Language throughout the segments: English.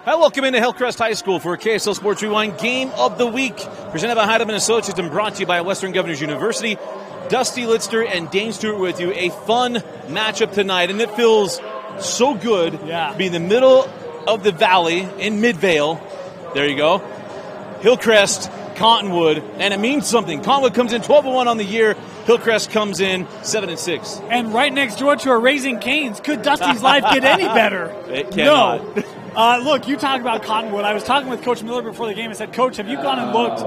Hi, welcome into Hillcrest High School for a KSL Sports Rewind Game of the Week. Presented by Heidemann Associates and brought to you by Western Governors University. Dusty Litster and Dane Stewart with you. A fun matchup tonight, and it feels so good to be in the middle of the valley in Midvale. There you go. Hillcrest, Cottonwood, and it means something. Cottonwood comes in 12-1 on the year. Hillcrest comes in 7-6. And right next door to a Raising Cane's. Could Dusty's life get any better? It cannot. No. Look, you talked about Cottonwood. I was talking with Coach Miller before the game. I said, Coach, have you gone and looked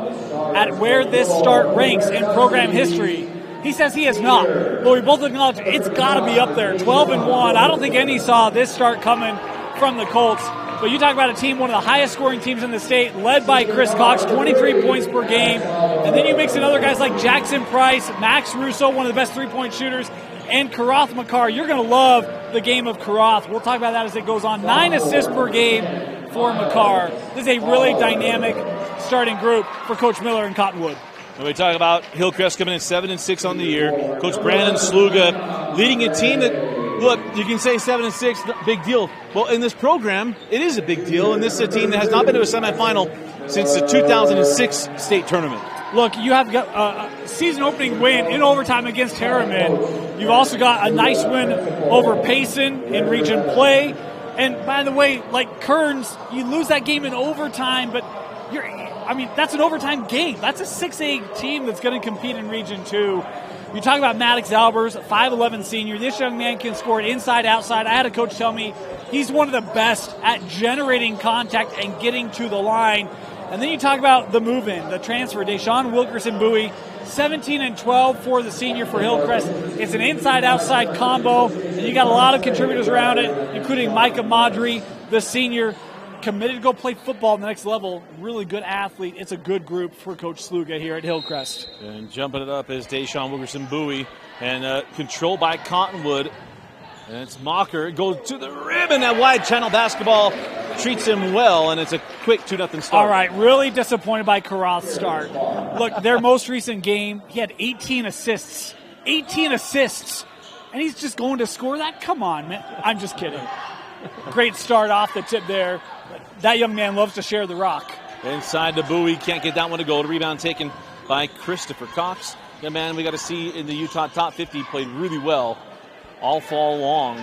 at where this start ranks in program history? He says he has not. But we both acknowledge it's got to be up there. 12-1. I don't think any saw this start coming from the Colts. But you talk about a team, one of the highest scoring teams in the state, led by Chris Cox, 23 points per game. And then you mix in other guys like Jackson Price, Max Russo, one of the best three-point shooters, and Karath Makar. You're going to love the game of Karath. We'll talk about that as it goes on. 9 assists per game for Makar. This is a really dynamic starting group for Coach Miller and Cottonwood. When we talk about Hillcrest coming in 7-6 on the year, Coach Brandon Sluga leading a team that, look, you can say 7-6, big deal. Well, in this program, it is a big deal, and this is a team that has not been to a semifinal since the 2006 state tournament. Look, you have got a season-opening win in overtime against Harriman. You've also got a nice win over Payson in region play. And by the way, like Kearns, you lose that game in overtime, but that's an overtime game. That's a 6A team that's going to compete in Region 2. You talk about Maddox Albers, 5'11 senior. This young man can score inside, outside. I had a coach tell me he's one of the best at generating contact and getting to the line. And then you talk about the move-in, the transfer, Deshaun Wilkerson-Bowie, 17-12 for the senior for Hillcrest. It's an inside-outside combo, and you got a lot of contributors around it, including Micah Madri, the senior, committed to go play football at the next level. Really good athlete. It's a good group for Coach Sluga here at Hillcrest. And jumping it up is Deshaun Wilkerson-Bowie, and controlled by Cottonwood. And it's Mocker. It goes to the rim, and that wide channel basketball treats him well, and it's a quick 2-0 start. All right, really disappointed by Karath's start. Look, their most recent game, he had 18 assists. 18 assists. And he's just going to score that? Come on, man. I'm just kidding. Great start off the tip there. That young man loves to share the rock. Inside to Bowie. Can't get that one to go. The rebound taken by Christopher Cox. The man we got to see in the Utah top 50 played really well all fall long.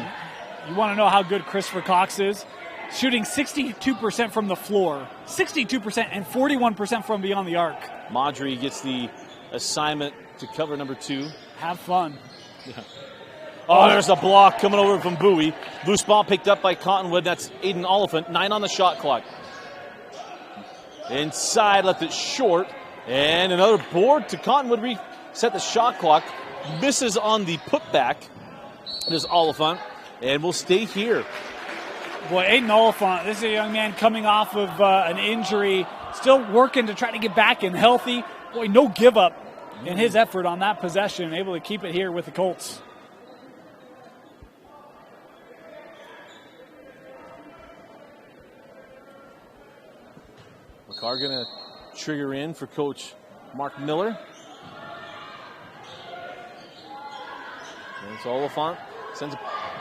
You want to know how good Christopher Cox is? Shooting 62% from the floor. 62% and 41% from beyond the arc. Madri gets the assignment to cover number 2. Have fun. Yeah. Oh, there's a block coming over from Bowie. Loose ball picked up by Cottonwood. That's Aiden Oliphant. 9 on the shot clock. Inside, left it short. And another board to Cottonwood. Reset the shot clock. Misses on the putback. There's Oliphant. And we'll stay here. Boy, Aiden Oliphant, this is a young man coming off of an injury. Still working to try to get back and healthy. Boy, no give up in his effort on that possession. Able to keep it here with the Colts. McCarr going to trigger in for Coach Mark Miller. And it's Oliphant.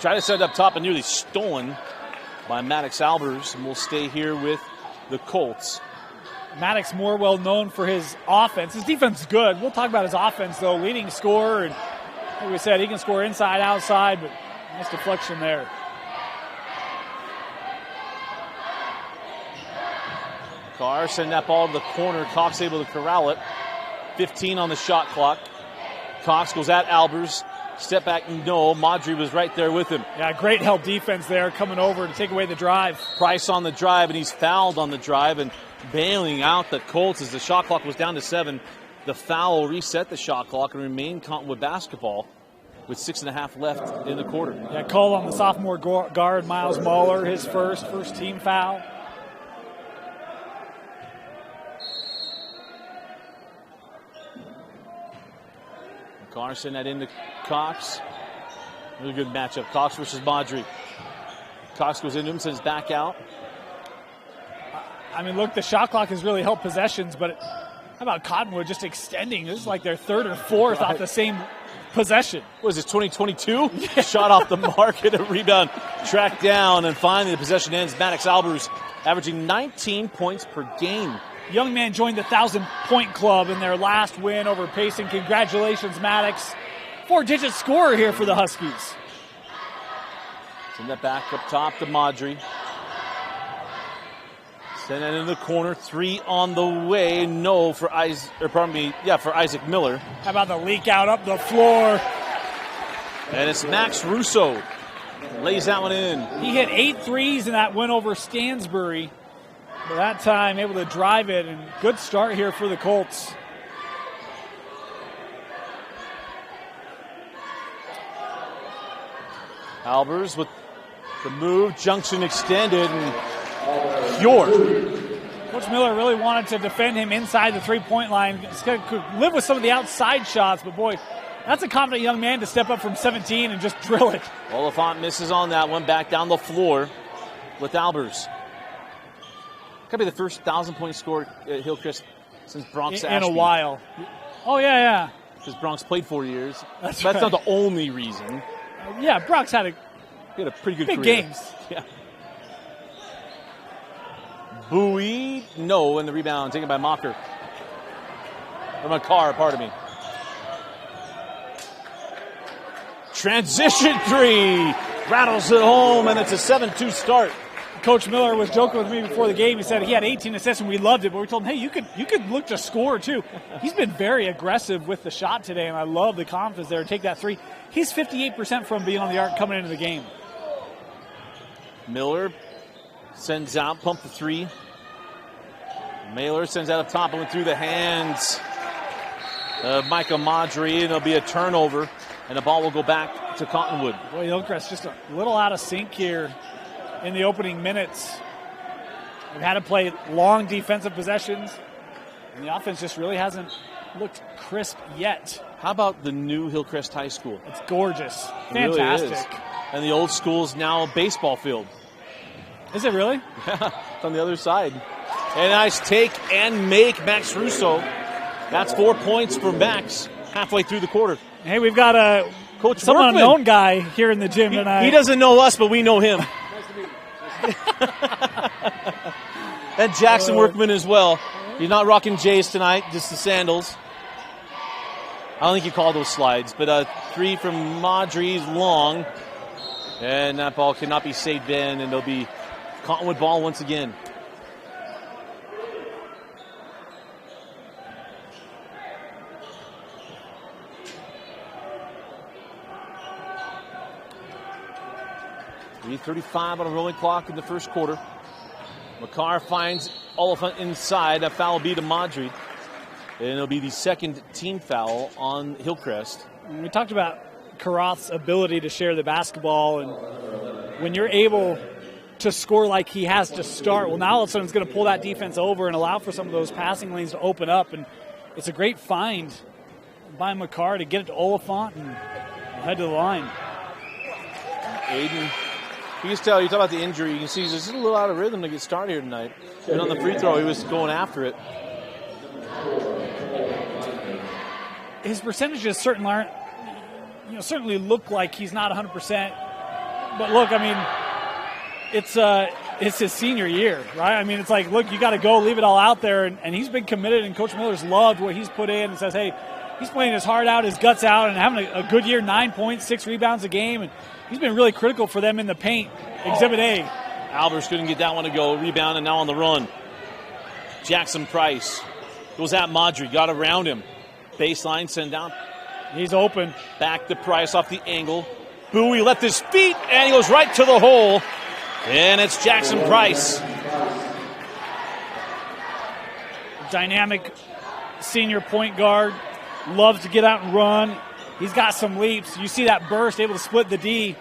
Try to set it up top and nearly stolen by Maddox Albers. And we'll stay here with the Colts. Maddox more well known for his offense. His defense is good. We'll talk about his offense, though. Leading scorer. And like we said, he can score inside, outside, but nice deflection there. Carr sending that ball to the corner. Cox able to corral it. 15 on the shot clock. Cox goes at Albers. Step back, no. Madri was right there with him. Yeah, great help defense there coming over to take away the drive. Price on the drive, and he's fouled on the drive and bailing out the Colts as the shot clock was down to 7. The foul reset the shot clock and remain Cottonwood basketball with 6.5 left in the quarter. Yeah, call on the sophomore guard, Miles Mahler, his first team foul. Carson that into Cox. Really good matchup. Cox versus Madri. Cox goes into him, sends back out. I mean, look, the shot clock has really helped possessions, but about Cottonwood just extending? This is like their third or fourth off the same possession. What is this, 2022? Yeah. Shot off the mark and a rebound tracked down, and finally the possession ends. Maddox Albers averaging 19 points per game. Young man joined the 1,000-point club in their last win over Payson. Congratulations, Maddox. 4-digit scorer here for the Huskies. Send that back up top to Madry. Send that into the corner. 3 on the way. No for for Isaac Miller. How about the leak out up the floor? And it's Max Russo. Lays that one in. He hit 8 threes in that win over Stansbury. But that time able to drive it, and good start here for the Colts. Albers with the move. Junction extended, and Fjord. Coach Miller really wanted to defend him inside the three-point line. Could live with some of the outside shots, but boy, that's a confident young man to step up from 17 and just drill it. Oliphant misses on that one. Back down the floor with Albers. Could be the first 1,000-point scorer at Hillcrest since Bronx in a while. Oh, yeah. Because Bronx played 4 years. That's not the only reason. Yeah, Bronx had a pretty good big career. Games. Yeah. Bowie, no, and the rebound taken by Mocker. Or McCarr, pardon me. Transition 3. Rattles it home, and it's a 7-2 start. Coach Miller was joking with me before the game. He said he had 18 assists and we loved it, but we told him, hey, you could look to score too. He's been very aggressive with the shot today, and I love the confidence there to take that 3. He's 58% from being on the arc coming into the game. Miller sends out, pump the 3. Mailer sends out up top and went through the hands of Micah Madry, and it'll be a turnover, and the ball will go back to Cottonwood. Boy, Hillcrest just a little out of sync here in the opening minutes. We've had to play long defensive possessions, and the offense just really hasn't looked crisp yet. How about the new Hillcrest High School? It's gorgeous. It Fantastic. Really is. And the old school's now a baseball field. Is it really? Yeah, it's on the other side. And a nice take and make, Max Russo. That's 4 points for Max halfway through the quarter. Hey, we've got Coach some Workman. unknown guy here in the gym tonight. He doesn't know us, but we know him. And Jackson Workman as well. He's not rocking J's tonight, just the sandals. I don't think you call those slides, but 3 from Madry's long. And that ball cannot be saved in, and it'll be Cottonwood ball once again. .35 on a rolling clock in the first quarter. McCarr finds Oliphant inside. A foul will be to Madry. And it'll be the second team foul on Hillcrest. We talked about Karoth's ability to share the basketball, and when you're able to score like he has to start, well, now all of a sudden it's going to pull that defense over and allow for some of those passing lanes to open up, and it's a great find by McCarr to get it to Oliphant and head to the line. Aiden, you can tell, you talk about the injury, you can see he's just a little out of rhythm to get started here tonight. And on the free throw, he was going after it. His percentages certainly look like he's not 100%. But look, I mean, it's his senior year, right? I mean, it's like, look, you got to go, leave it all out there, and he's been committed, and Coach Miller's loved what he's put in and says, hey, he's playing his heart out, his guts out, and having a good year, 9 points, 6 rebounds a game, and he's been really critical for them in the paint. Exhibit A. Albers couldn't get that one to go. Rebound, and now on the run. Jackson Price goes at Madry, got around him. Baseline, send down. He's open. Back to Price off the angle. Bowie left his feet, and he goes right to the hole. And it's Jackson Price. Dynamic senior point guard. Loves to get out and run. He's got some leaps. You see that burst, able to split the D.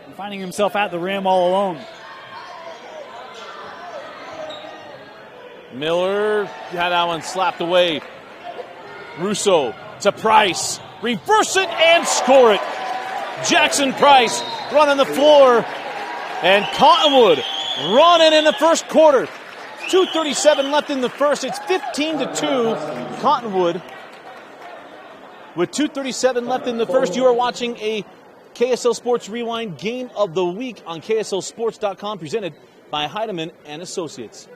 And finding himself at the rim all alone. Miller had that one slapped away. Russo to Price. Reverse it and score it. Jackson Price running the floor. And Cottonwood running in the first quarter. 2:37 left in the first. It's 15-2. Cottonwood. With 2:37 left in the first, you are watching a KSL Sports Rewind Game of the Week on KSLSports.com, presented by Heidemann and Associates.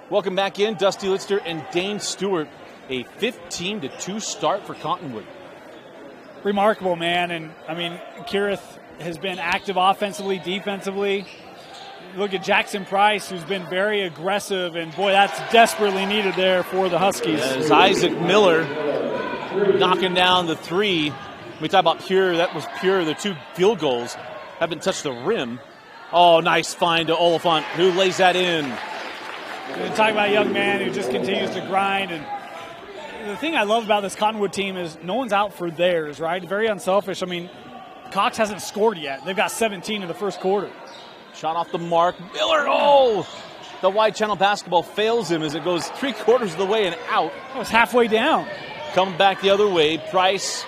Welcome back in. Dusty Litster and Dane Stewart. A 15-2 start for Cottonwood. Remarkable, man. And, I mean, Kirith has been active offensively, defensively. Look at Jackson Price, who's been very aggressive, and, boy, that's desperately needed there for the Huskies. As Isaac Miller knocking down the three. We talk about pure. That was pure. The two field goals haven't touched the rim. Oh, nice find to Oliphant, who lays that in. We're talking about a young man who just continues to grind. And the thing I love about this Cottonwood team is no one's out for theirs, right? Very unselfish. I mean, Cox hasn't scored yet. They've got 17 in the first quarter. Shot off the mark. Miller, oh! The wide channel basketball fails him as it goes 3/4 of the way and out. It was halfway down. Come back the other way. Price.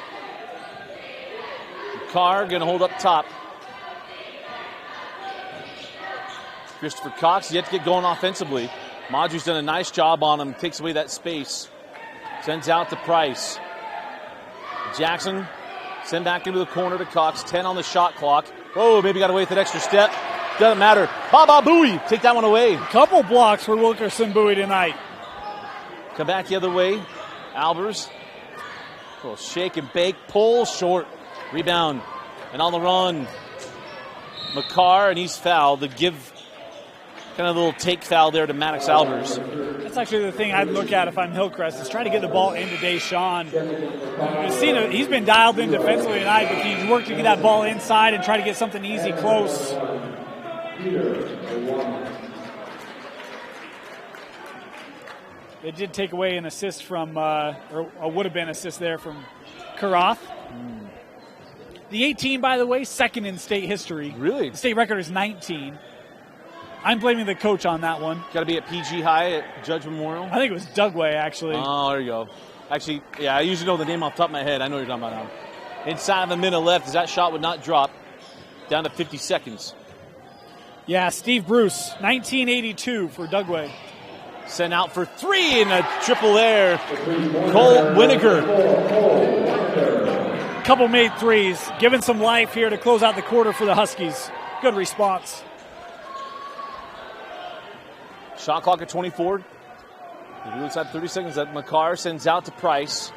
Carr going to hold up top. Christopher Cox yet to get going offensively. Madju's done a nice job on him. Takes away that space. Sends out to Price. Jackson send back into the corner to Cox. 10 on the shot clock. Oh, maybe got to wait that extra step. Doesn't matter. Baba Booey. Take that one away. Couple blocks for Wilkerson Bowie tonight. Come back the other way. Albers. A little shake and bake. Pull short. Rebound. And on the run. McCarr, and he's fouled. The give. Kind of a little take foul there to Maddox Albers. That's actually the thing I'd look at if I'm Hillcrest, is try to get the ball into Deshaun. He's been dialed in defensively tonight, but he's worked to get that ball inside and try to get something easy close. They did take away an assist from, or would have been an assist there from Karoth. The 18, by the way, second in state history. Really? The state record is 19. I'm blaming the coach on that one. Got to be at PG High at Judge Memorial? I think it was Dugway, actually. Oh, there you go. Actually, yeah, I usually know the name off the top of my head. I know what you're talking about now. Inside of a minute left, as that shot would not drop. Down to 50 seconds. Yeah, Steve Bruce, 1982 for Dugway. Sent out for three and a triple there. Cole Winiger. Couple made threes. Giving some life here to close out the quarter for the Huskies. Good response. Shot clock at 24. He looks at 30 seconds. That McCarr sends out to Price.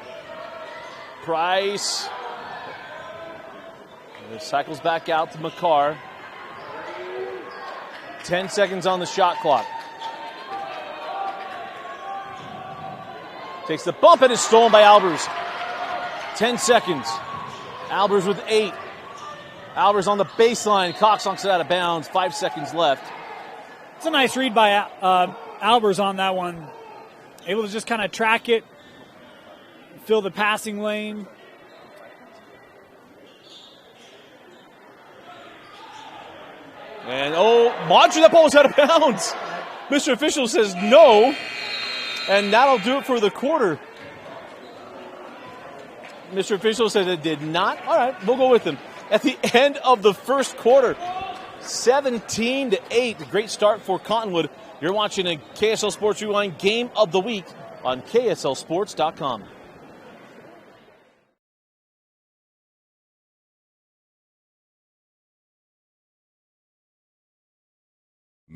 Price. And it cycles back out to McCarr. 10 seconds on the shot clock. Takes the bump and is stolen by Albers. 10 seconds. Albers with 8. Albers on the baseline. Cox knocks it out of bounds. 5 seconds left. It's a nice read by Albers on that one. Able to just kind of track it, fill the passing lane. And, Madju, that ball was out of bounds. Mr. Official says no, and that'll do it for the quarter. Mr. Official said it did not. All right, we'll go with him. At the end of the first quarter, 17-8. Great start for Cottonwood. You're watching a KSL Sports Rewind Game of the Week on KSLSports.com.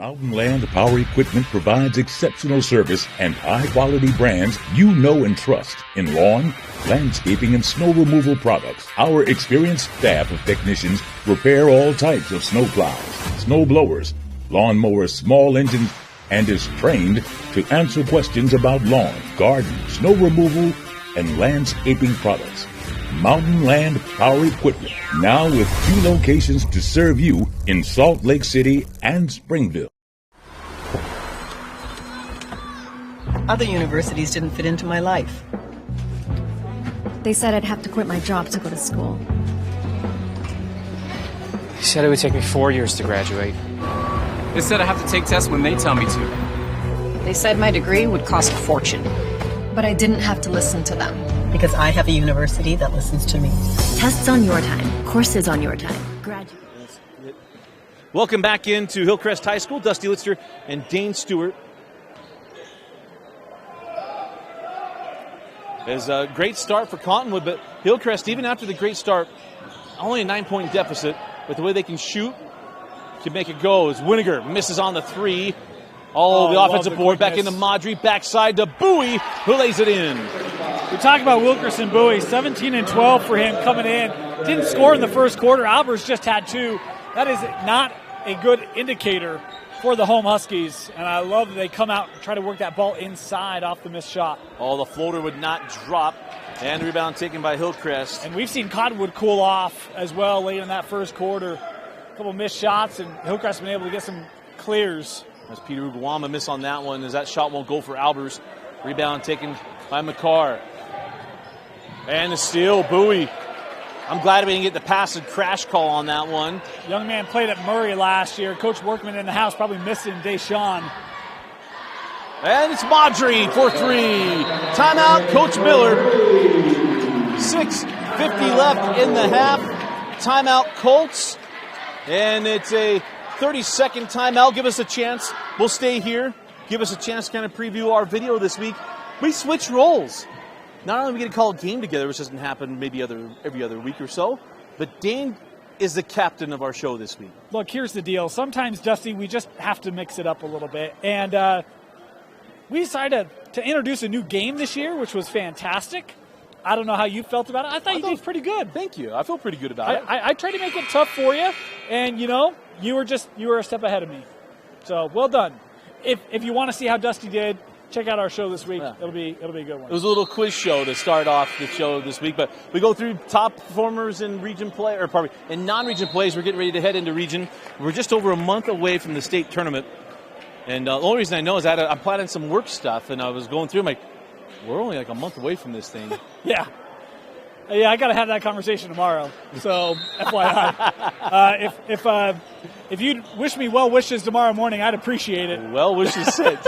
Mountain Land Power Equipment provides exceptional service and high-quality brands you know and trust in lawn, landscaping, and snow removal products. Our experienced staff of technicians repair all types of snow plows, snow blowers, lawn mowers, small engines, and is trained to answer questions about lawn, garden, snow removal, and landscaping products. Mountain Land Power Equipment, now with 2 locations to serve you in Salt Lake City and Springville. Other universities didn't fit into my life. They said I'd have to quit my job to go to school. They said it would take me 4 years to graduate. They said I have to take tests when they tell me to. They said my degree would cost a fortune. But I didn't have to listen to them. Because I have a university that listens to me. Tests on your time. Courses on your time. Graduate. Welcome back into Hillcrest High School. Dusty Litster and Dane Stewart. It's a great start for Cottonwood, but Hillcrest, even after the great start, only a 9-point deficit. But the way they can shoot, can make it go. As Winiger misses on the 3. The offensive board back into Madry, backside to Bowie, who lays it in. We talk about Wilkerson Bowie, 17 and 12 for him coming in. Didn't score in the first quarter. Albers just had 2. That is not a good indicator for the home Huskies. And I love that they come out and try to work that ball inside off the missed shot. The floater would not drop. And the rebound taken by Hillcrest. And we've seen Cottonwood cool off as well late in that first quarter. A couple missed shots, and Hillcrest been able to get some clears. As Peter Uguama miss on that one, as that shot won't go for Albers. Rebound taken by McCarr. And the steal, Bowie. I'm glad we didn't get the pass and crash call on that one. Young man played at Murray last year. Coach Workman in the house probably missing Deshaun. And it's Madry for 3. Timeout, Coach Miller. 6:50 left in the half. Timeout, Colts. And it's a 30-second timeout. Give us a chance. We'll stay here. Give us a chance to kind of preview our video this week. We switch roles. Not only do we get to call a game together, which doesn't happen maybe every other week or so, but Dane is the captain of our show this week. Look, here's the deal. Sometimes, Dusty, we just have to mix it up a little bit. And we decided to introduce a new game this year, which was fantastic. I don't know how you felt about it. I thought you did pretty good. Thank you. I feel pretty good about it. I tried to make it tough for you, and, you were a step ahead of me. So, well done. If you want to see how Dusty did, check out our show this week. Yeah. It'll be a good one. It was a little quiz show to start off the show this week, but we go through top performers in region play, in non-region plays. We're getting ready to head into region. We're just over a month away from the state tournament, and the only reason I know is that I'm planning some work stuff, and I was going through. I'm like, we're only like a month away from this thing. Yeah, I got to have that conversation tomorrow. So, FYI, if you'd wish me well wishes tomorrow morning, I'd appreciate it. Well wishes sent.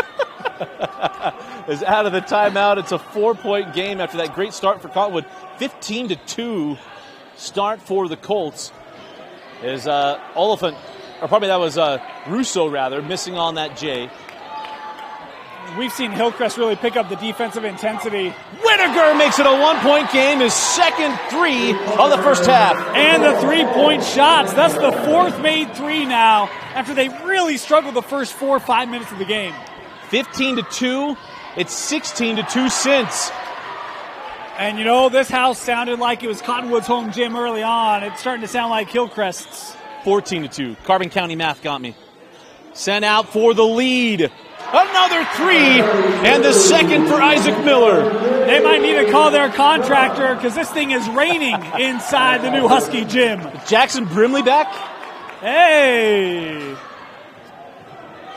Is out of the timeout. It's a 4-point game after that great start for Cottonwood. 15-2 start for the Colts. Is Oliphant, or probably that was Russo rather, missing on that J. We've seen Hillcrest really pick up the defensive intensity. Whittaker makes it a 1-point game, his second 3 of the first half. And the 3-point shots. That's the 4th made 3 now after they really struggled the first 4 or 5 minutes of the game. 15-2. It's 16-2 since. And this house sounded like it was Cottonwood's home gym early on. It's starting to sound like Hillcrest's. 14-2. Carbon County math got me. Sent out for the lead. Another 3, and the second for Isaac Miller. They might need to call their contractor because this thing is raining inside the new Husky gym. Jackson Brimley back? Hey!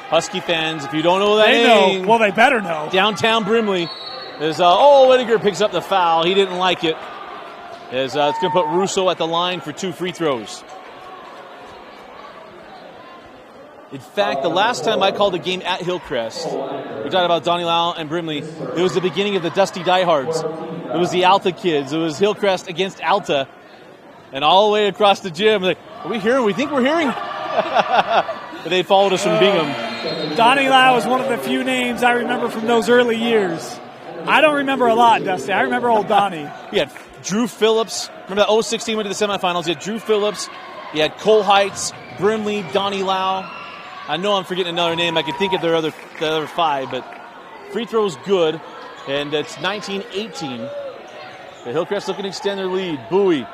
Husky fans, if you don't know that name, know. Well, they better know. Downtown Brimley is Whittaker picks up the foul. He didn't like it. It's going to put Russo at the line for 2 free throws. In fact, the last time I called a game at Hillcrest, we talked about Donnie Lau and Brimley, it was the beginning of the Dusty Diehards. It was the Alta kids. It was Hillcrest against Alta. And all the way across the gym, like, are we hearing? We think we're hearing. But they followed us from Bingham. Donnie Lau is one of the few names I remember from those early years. I don't remember a lot, Dusty. I remember old Donnie. You had Drew Phillips. Remember that 16 went to the semifinals. You had Drew Phillips. You had Cole Heights, Brimley, Donnie Lau. I know I'm forgetting another name. I can think of the other 5, but free throw's good, and it's 19-18. The Hillcrest looking to extend their lead. Bowie.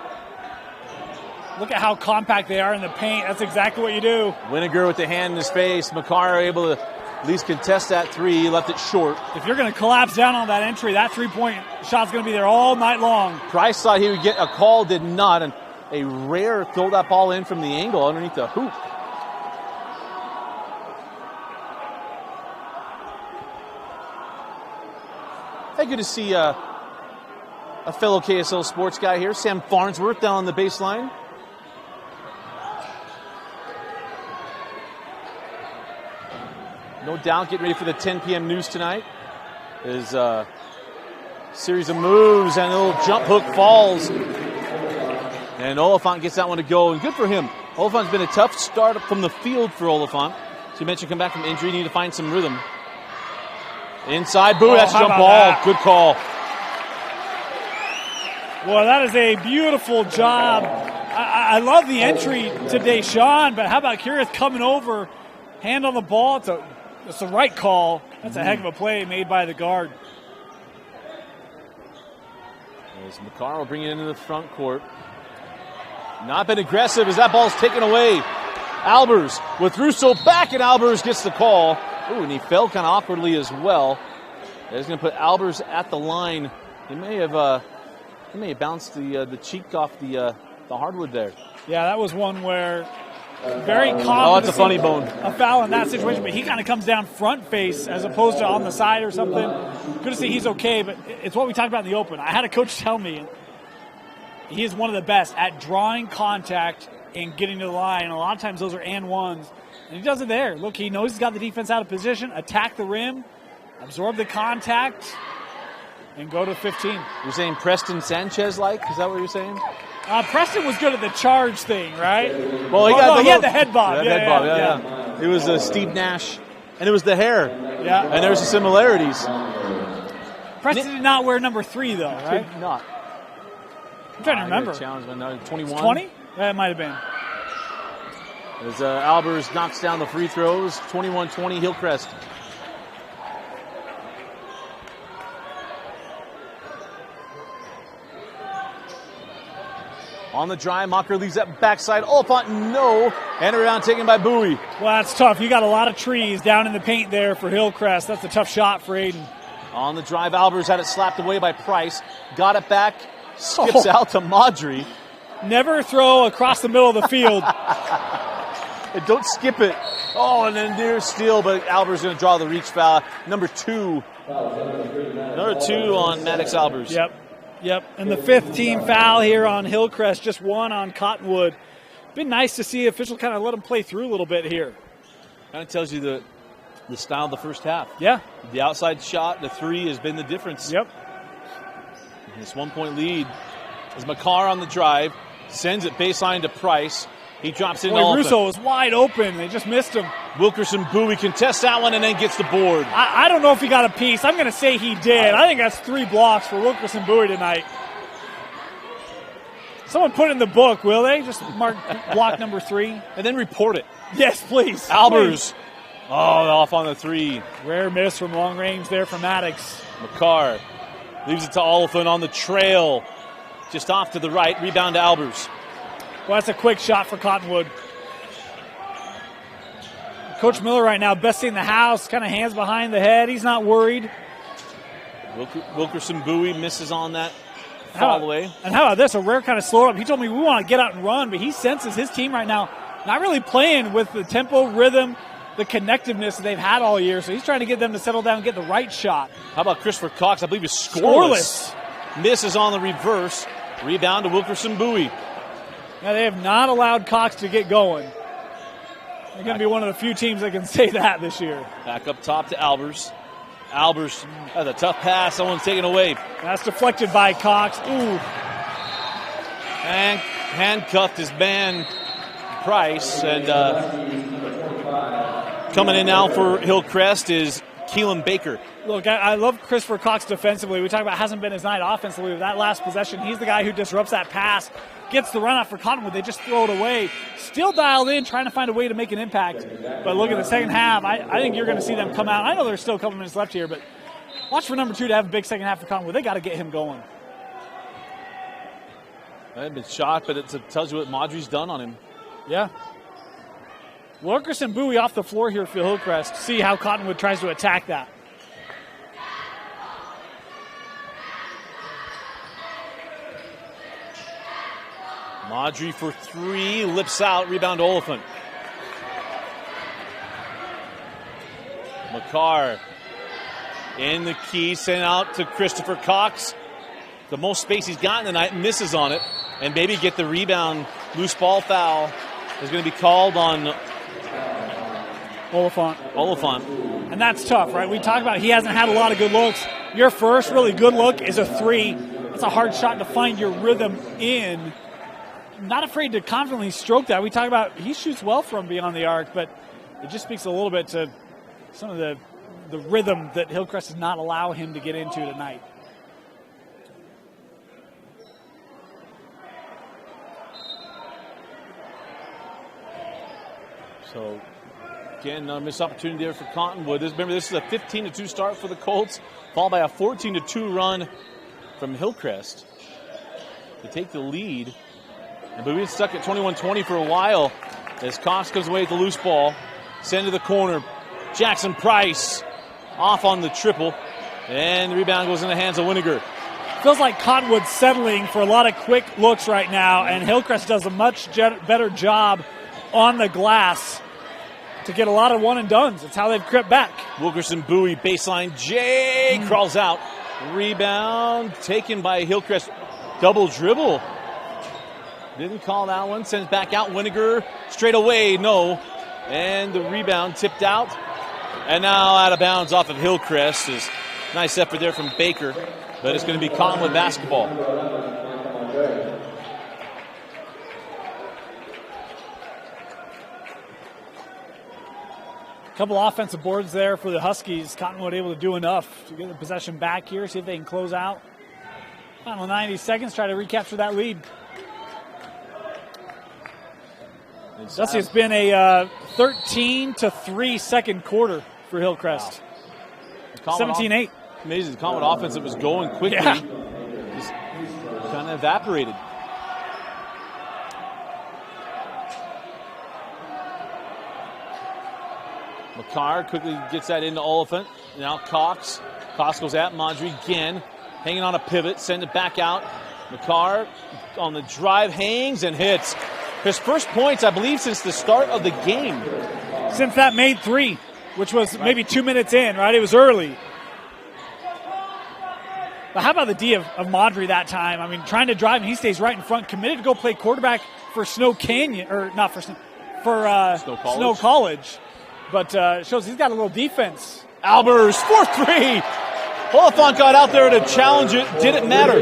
Look at how compact they are in the paint. That's exactly what you do. Winiger with the hand in his face. McCarr able to at least contest that 3. He left it short. If you're going to collapse down on that entry, that three-point shot's going to be there all night long. Price thought he would get a call, did not, and a rare throw that ball in from the angle underneath the hoop. Hey, good to see a fellow KSL sports guy here, Sam Farnsworth, down on the baseline. No doubt getting ready for the 10 p.m. news tonight. There's a series of moves and a little jump hook falls. And Oliphant gets that one to go, and good for him. Oliphant's been a tough start from the field for Oliphant. So you mentioned come back from injury, need to find some rhythm. Inside, Bowie, that's a jump ball. That? Good call. Well, that is a beautiful job. I love the entry to Deshaun, but how about Kirith coming over, hand on the ball? It's the right call. That's a heck of a play made by the guard. As McCarr will bring it into the front court. Not been aggressive as that ball's taken away. Albers with Russo back, and Albers gets the call. Ooh, and he fell kind of awkwardly as well. He's going to put Albers at the line. He may have bounced the cheek off the hardwood there. Yeah, that was one where very common. Oh, it's a funny bone. A foul in that situation, but he kind of comes down front face as opposed to on the side or something. Good to see he's okay, but it's what we talked about in the open. I had a coach tell me he is one of the best at drawing contact and getting to the line. And a lot of times those are and ones. And he does it there. Look, he knows he's got the defense out of position, attack the rim, absorb the contact, and go to 15. You're saying Preston Sanchez-like? Is that what you're saying? Preston was good at the charge thing, right? Well, he had the head bob. Yeah. It was Steve Nash, and it was the hair. Yeah. And there's the similarities. Preston did not wear number 3, though, right? Did not. I'm trying to remember. Challenge 21. 20? That might have been. As Albers knocks down the free throws, 21-20 Hillcrest. On the drive, Mocker leaves that backside. Oliphant, no. And around taken by Bowie. Well, that's tough. You got a lot of trees down in the paint there for Hillcrest. That's a tough shot for Aiden. On the drive, Albers had it slapped away by Price. Got it back, skips out to Maudry. Never throw across the middle of the field. And don't skip it. Oh, and then near steal, but Albers going to draw the reach foul. Number 2. Number 2 on Maddox Albers. Yep. And the 5th team foul here on Hillcrest, just 1 on Cottonwood. Been nice to see official kind of let him play through a little bit here. Kind of tells you the style of the first half. Yeah. The outside shot, the 3 has been the difference. Yep. This 1-point lead is McCarr on the drive, sends it baseline to Price. He drops it into Oliphant. Russo was wide open. They just missed him. Wilkerson Bowie contests that one and then gets the board. I don't know if he got a piece. I'm going to say he did. I think that's 3 blocks for Wilkerson Bowie tonight. Someone put it in the book, will they? Just mark block number 3. And then report it. Yes, please. Albers. Oh, off on the 3. Rare miss from long range there from Maddox. McCarr leaves it to Oliphant on the trail. Just off to the right. Rebound to Albers. Well, that's a quick shot for Cottonwood. Coach Miller right now, best in the house, kind of hands behind the head. He's not worried. Wilkerson Bowie misses on that fall away. And how about this? A rare kind of slow up. He told me we want to get out and run, but he senses his team right now not really playing with the tempo, rhythm, the connectiveness that they've had all year. So he's trying to get them to settle down and get the right shot. How about Christopher Cox? I believe he's scoreless. Misses on the reverse. Rebound to Wilkerson Bowie. Now, they have not allowed Cox to get going. They're going to be one of the few teams that can say that this year. Back up top to Albers. Albers has a tough pass. Someone's taken away. That's deflected by Cox. Ooh. And handcuffed his man, Price. And coming in now for Hillcrest is Keelan Baker. Look, I love Christopher Cox defensively. We talk about hasn't been his night offensively. With that last possession, he's the guy who disrupts that pass. gets the run out for Cottonwood. They just throw it away. Still dialed in, trying to find a way to make an impact. But look at the second half. I think you're going to see them come out. I know there's still a couple minutes left here, but watch for number 2 to have a big second half for Cottonwood. They got to get him going. I've been shocked, but it tells you what Madri's done on him. Yeah. Hillcrest and Bowie off the floor here for Hillcrest. See how Cottonwood tries to attack that. Madri for 3, lips out, rebound Oliphant. McCarr in the key, sent out to Christopher Cox. The most space he's gotten tonight, misses on it. And maybe get the rebound. Loose ball foul is going to be called on Oliphant. Oliphant. And that's tough, right? We talk about he hasn't had a lot of good looks. Your first really good look is a 3. It's a hard shot to find your rhythm in. Not afraid to confidently stroke that. We talk about he shoots well from beyond the arc, but it just speaks a little bit to some of the rhythm that Hillcrest does not allow him to get into tonight. So, again, another missed opportunity there for Cottonwood. Remember, this is a 15-2 start for the Colts, followed by a 14-2 run from Hillcrest to take the lead. And but we've been stuck at 21-20 for a while as Cox comes away with the loose ball. Send to the corner. Jackson Price off on the triple. And the rebound goes in the hands of Winiger. Feels like Cottonwood's settling for a lot of quick looks right now, and Hillcrest does a much better job on the glass to get a lot of one-and-dones. It's how they've crept back. Wilkerson Bowie, baseline. Jay crawls out. Rebound taken by Hillcrest. Double dribble. Didn't call that one. Sends back out. Winiger straight away. No. And the rebound tipped out. And now out of bounds off of Hillcrest. Is nice effort there from Baker. But it's going to be Cottonwood basketball. A couple offensive boards there for the Huskies. Cottonwood able to do enough to get the possession back here, see if they can close out. Final 90 seconds, try to recapture that lead. Dusty, it's been a 13-3 second quarter for Hillcrest. Wow. 17-8. Amazing. The Cottonwood offense that was going quickly just kind of evaporated. McCarr quickly gets that into Oliphant. Now Cox. Cox goes at Madri again. Hanging on a pivot. Send it back out. McCarr on the drive. Hangs and hits. His first points, I believe, since the start of the game. Since that made 3, which was maybe 2 minutes in, right? It was early. But how about the D of Madri that time? I mean, trying to drive, and he stays right in front. Committed to go play quarterback for Snow Canyon, or not for Snow College. But shows he's got a little defense. Albers, 4-3. Oliphant got out there to challenge it. Didn't matter.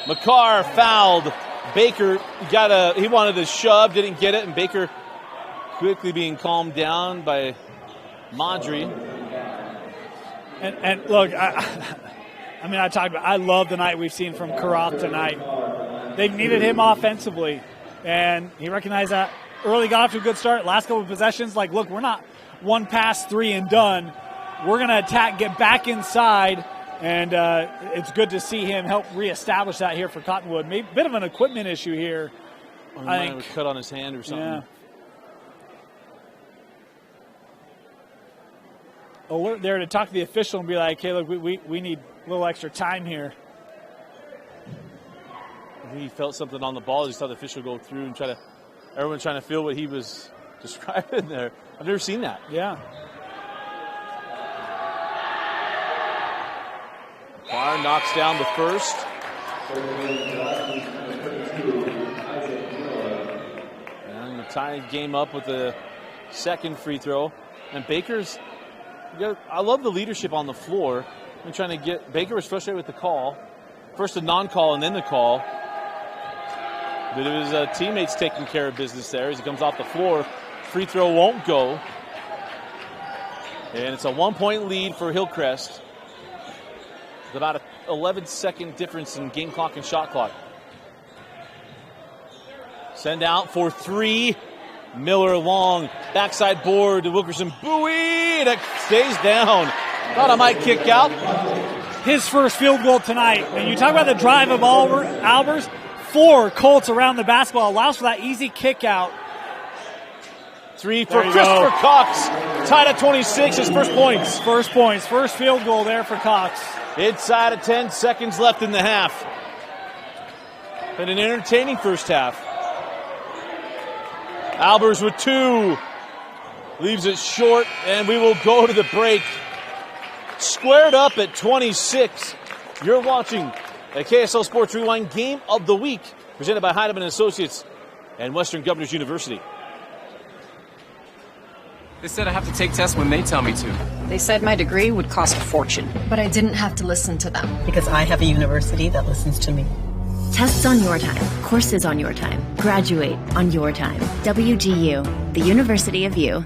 McCarr fouled. Baker he wanted to shove, didn't get it, and Baker quickly being calmed down by Madri. And look, I love the night we've seen from Karath tonight. They've needed him offensively, and he recognized that early, got off to a good start. Last couple of possessions, like, look, we're not one pass, 3 and done. We're going to attack, get back inside, and it's good to see him help reestablish that here for Cottonwood. Maybe a bit of an equipment issue here. I think cut on his hand or something. Yeah. Alert there to talk to the official and be like, hey, look, we need a little extra time here. He felt something on the ball. He saw the official go through and everyone trying to feel what he was describing there. I've never seen that. Yeah. Barr knocks down the first. And the tie game up with the second free throw. And I love the leadership on the floor. I'm trying to get Baker was frustrated with the call. First the non-call and then the call. But it was teammates taking care of business there as he comes off the floor. Free throw won't go. And it's a 1-point lead for Hillcrest. With about 11-second difference in game clock and shot clock. Send out for three. Miller long. Backside board to Wilkerson. Bowie! And it stays down. Thought I might kick out. His first field goal tonight. And you talk about the drive of Albers. 4 Colts around the basketball. Allows for that easy kick out. Three for Christopher Cox. Tied at 26. His first points. First field goal there for Cox. Inside of 10 seconds left in the half. Been an entertaining first half. Albers with 2. Leaves it short, and we will go to the break. Squared up at 26. You're watching a KSL Sports Rewind Game of the Week, presented by Heidemann Associates and Western Governors University. They said I have to take tests when they tell me to. They said my degree would cost a fortune. But I didn't have to listen to them. Because I have a university that listens to me. Tests on your time, courses on your time, graduate on your time. WGU, the University of You.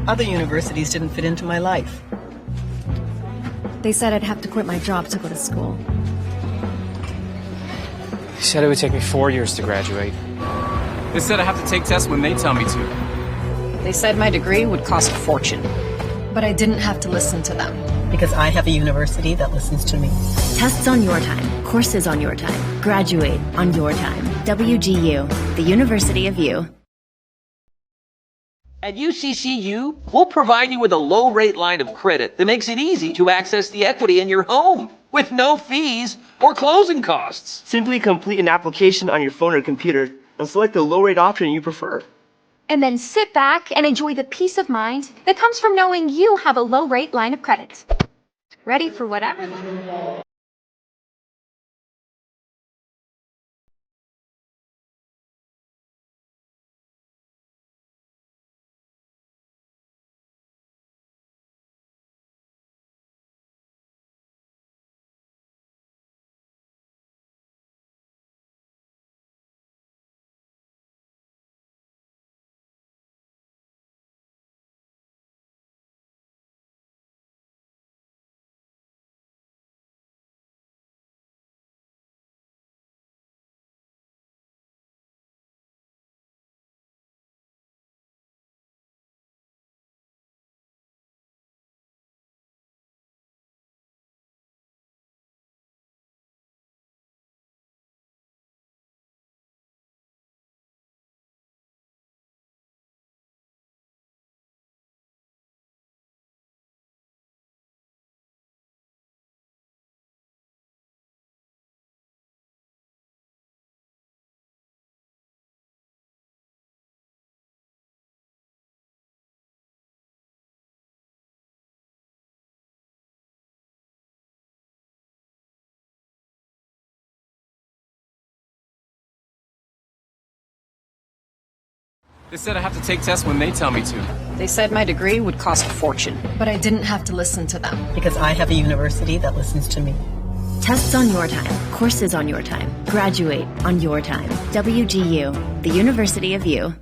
Other universities didn't fit into my life. They said I'd have to quit my job to go to school. They said it would take me 4 years to graduate. They said I have to take tests when they tell me to. They said my degree would cost a fortune. But I didn't have to listen to them. Because I have a university that listens to me. Tests on your time, courses on your time, graduate on your time. WGU, the University of You. At UCCU, we'll provide you with a low-rate line of credit that makes it easy to access the equity in your home with no fees or closing costs. Simply complete an application on your phone or computer and select the low-rate option you prefer. And then sit back and enjoy the peace of mind that comes from knowing you have a low-rate line of credit. Ready for whatever? They said I have to take tests when they tell me to. They said my degree would cost a fortune. But I didn't have to listen to them. Because I have a university that listens to me. Tests on your time, courses on your time, graduate on your time. WGU, the University of You.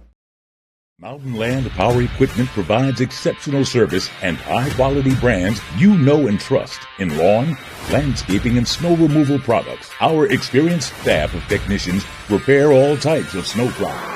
Mountain Land Power Equipment provides exceptional service and high-quality brands you know and trust in lawn, landscaping, and snow removal products. Our experienced staff of technicians repair all types of snowplow.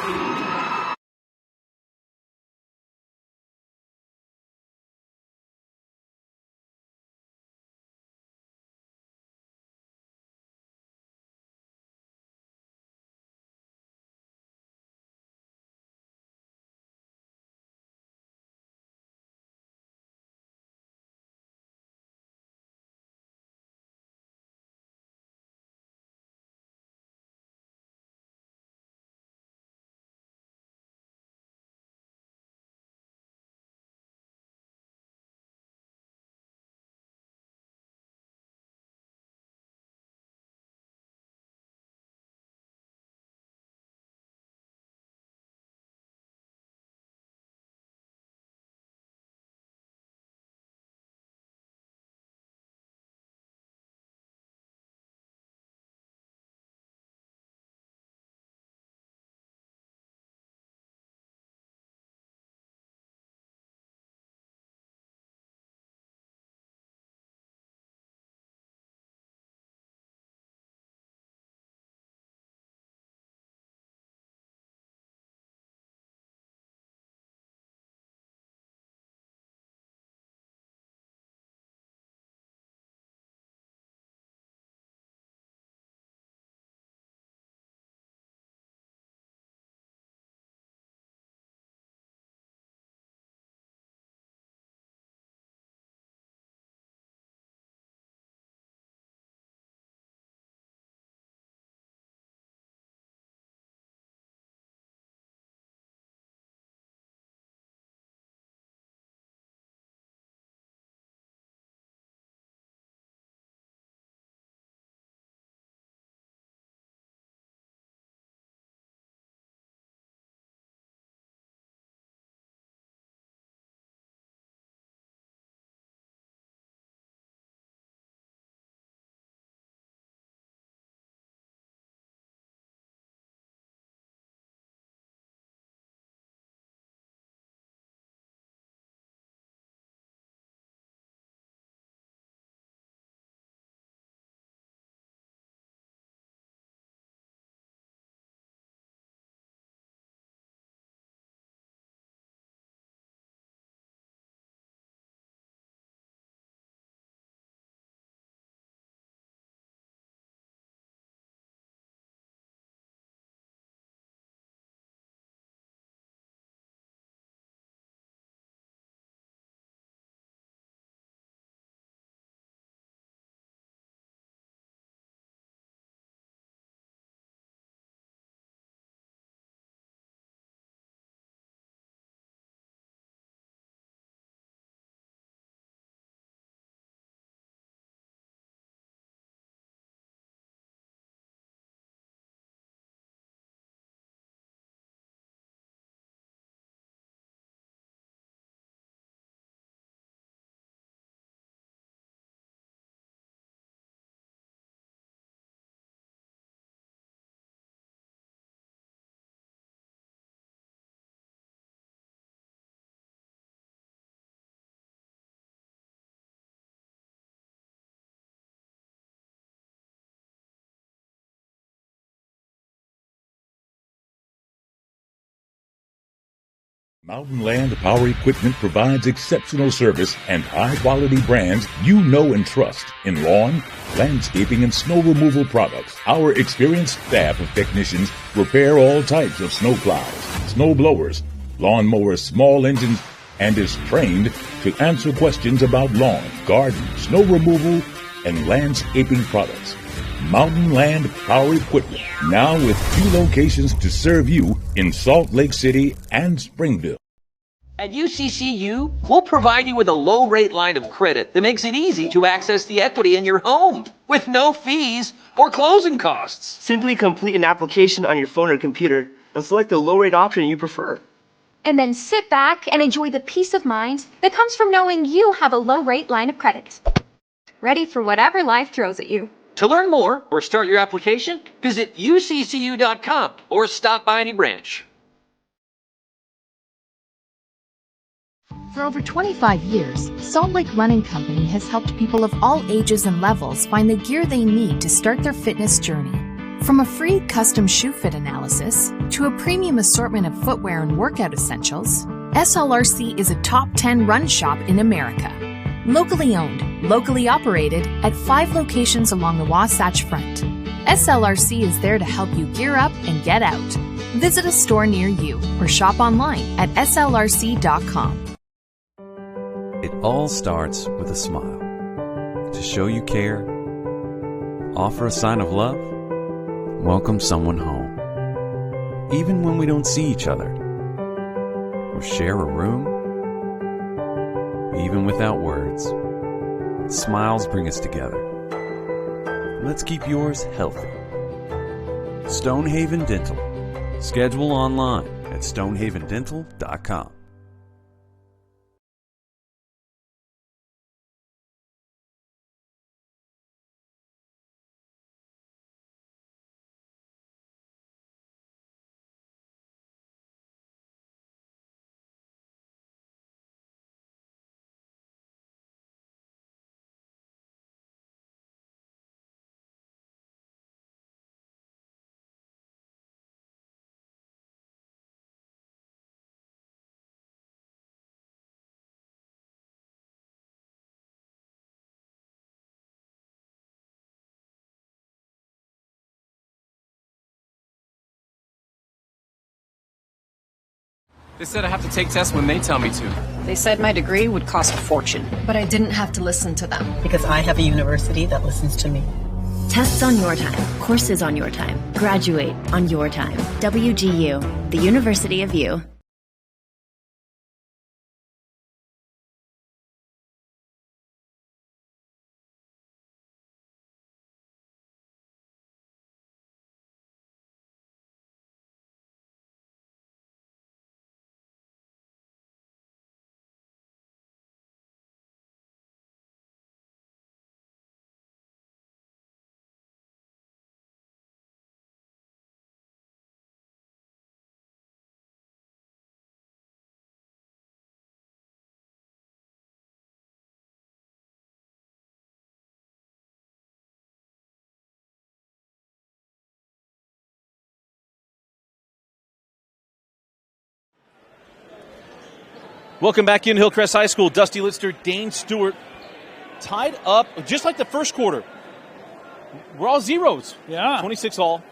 Mountain Land Power Equipment provides exceptional service and high-quality brands you know and trust in lawn, landscaping, and snow removal products. Our experienced staff of technicians repair all types of snow plows, snow blowers, lawn mowers, small engines, and is trained to answer questions about lawn, garden, snow removal, and landscaping products. Mountain Land Power Equipment, now with 2 locations to serve you in Salt Lake City and Springville. At UCCU, we'll provide you with a low-rate line of credit that makes it easy to access the equity in your home with no fees or closing costs. Simply complete an application on your phone or computer and select the low-rate option you prefer. And then sit back and enjoy the peace of mind that comes from knowing you have a low-rate line of credit. Ready for whatever life throws at you. To learn more or start your application, visit uccu.com or stop by any branch. For over 25 years, Salt Lake Running Company has helped people of all ages and levels find the gear they need to start their fitness journey. From a free custom shoe fit analysis to a premium assortment of footwear and workout essentials, SLRC is a top 10 run shop in America. Locally owned, locally operated at 5 locations along the Wasatch Front. SLRC is there to help you gear up and get out. Visit a store near you or shop online at slrc.com. It all starts with a smile. To show you care, offer a sign of love, welcome someone home. Even when we don't see each other, or share a room, even without words, smiles bring us together. Let's keep yours healthy. Stonehaven Dental. Schedule online at stonehavendental.com. They said I have to take tests when they tell me to. They said my degree would cost a fortune. But I didn't have to listen to them. Because I have a university that listens to me. Tests on your time, courses on your time, graduate on your time. WGU, the University of You. Welcome back in Hillcrest High School. Dusty Litster, Dane Stewart tied up just like the first quarter. We're all zeros. Yeah. 26 all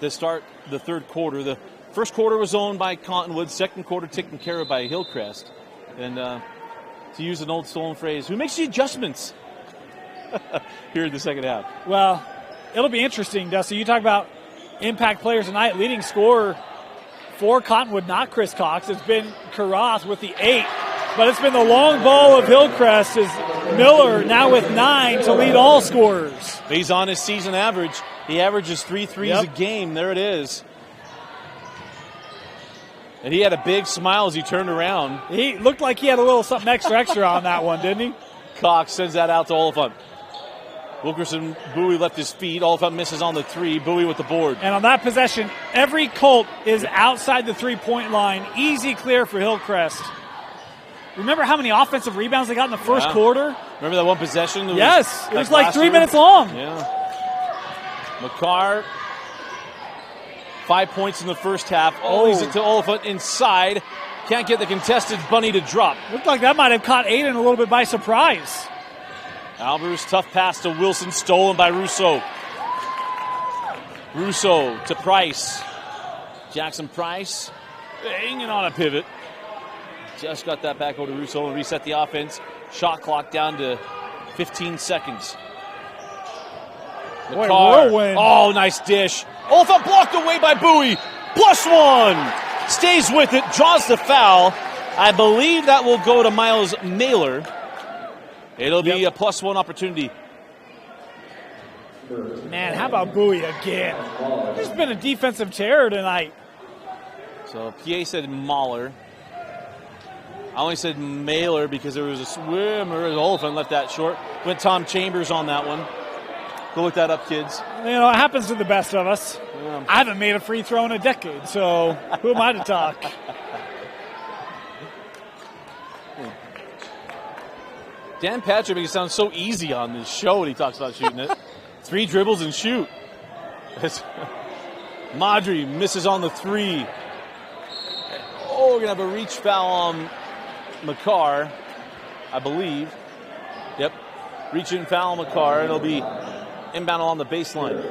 to start the third quarter. The first quarter was owned by Cottonwood. Second quarter taken care of by Hillcrest. And to use an old stolen phrase, who makes the adjustments here in the second half? Well, it'll be interesting, Dusty. You talk about impact players tonight. Leading scorer for Cottonwood, not Chris Cox. It's been Carroth with the 8. But it's been the long ball of Hillcrest as Miller now with 9 to lead all scorers. He's on his season average. He averages 3 threes a game. There it is. And he had a big smile as he turned around. He looked like he had a little something extra on that one, didn't he? Cox sends that out to Oliphant. Wilkerson, Bowie left his feet. Oliphant misses on the 3. Bowie with the board. And on that possession, every Colt is outside the three-point line. Easy clear for Hillcrest. Remember how many offensive rebounds they got in the first quarter? Remember that one possession? Yes, it was like 3 minutes long. Yeah. McCarr, 5 points in the first half. Leads it to Oliphant inside. Can't get the contested bunny to drop. Looked like that might have caught Aiden a little bit by surprise. Albers, tough pass to Wilson, stolen by Russo. Russo to Price. Jackson Price hanging on a pivot. Just got that back over to Russo and reset the offense. Shot clock down to 15 seconds. Boy, whirlwind. Oh, nice dish. Oliphant blocked away by Bowie. +1. Stays with it, draws the foul. I believe that will go to Miles Mailer. It'll be a +1 opportunity. Man, how about Bowie again? There's been a defensive terror tonight. So PA said Mahler. I only said Mailer because there was a swimmer. Oliphant left that short. Went Tom Chambers on that one. Go look that up, kids. You know, it happens to the best of us. Yeah. I haven't made a free throw in a decade, so who am I to talk? Dan Patrick makes it sound so easy on this show when he talks about shooting it. 3 dribbles and shoot. Madri misses on the 3. Oh, we're going to have a reach foul on McCarr, I believe. Yep. Reach in foul on McCarr. It'll be inbound along the baseline.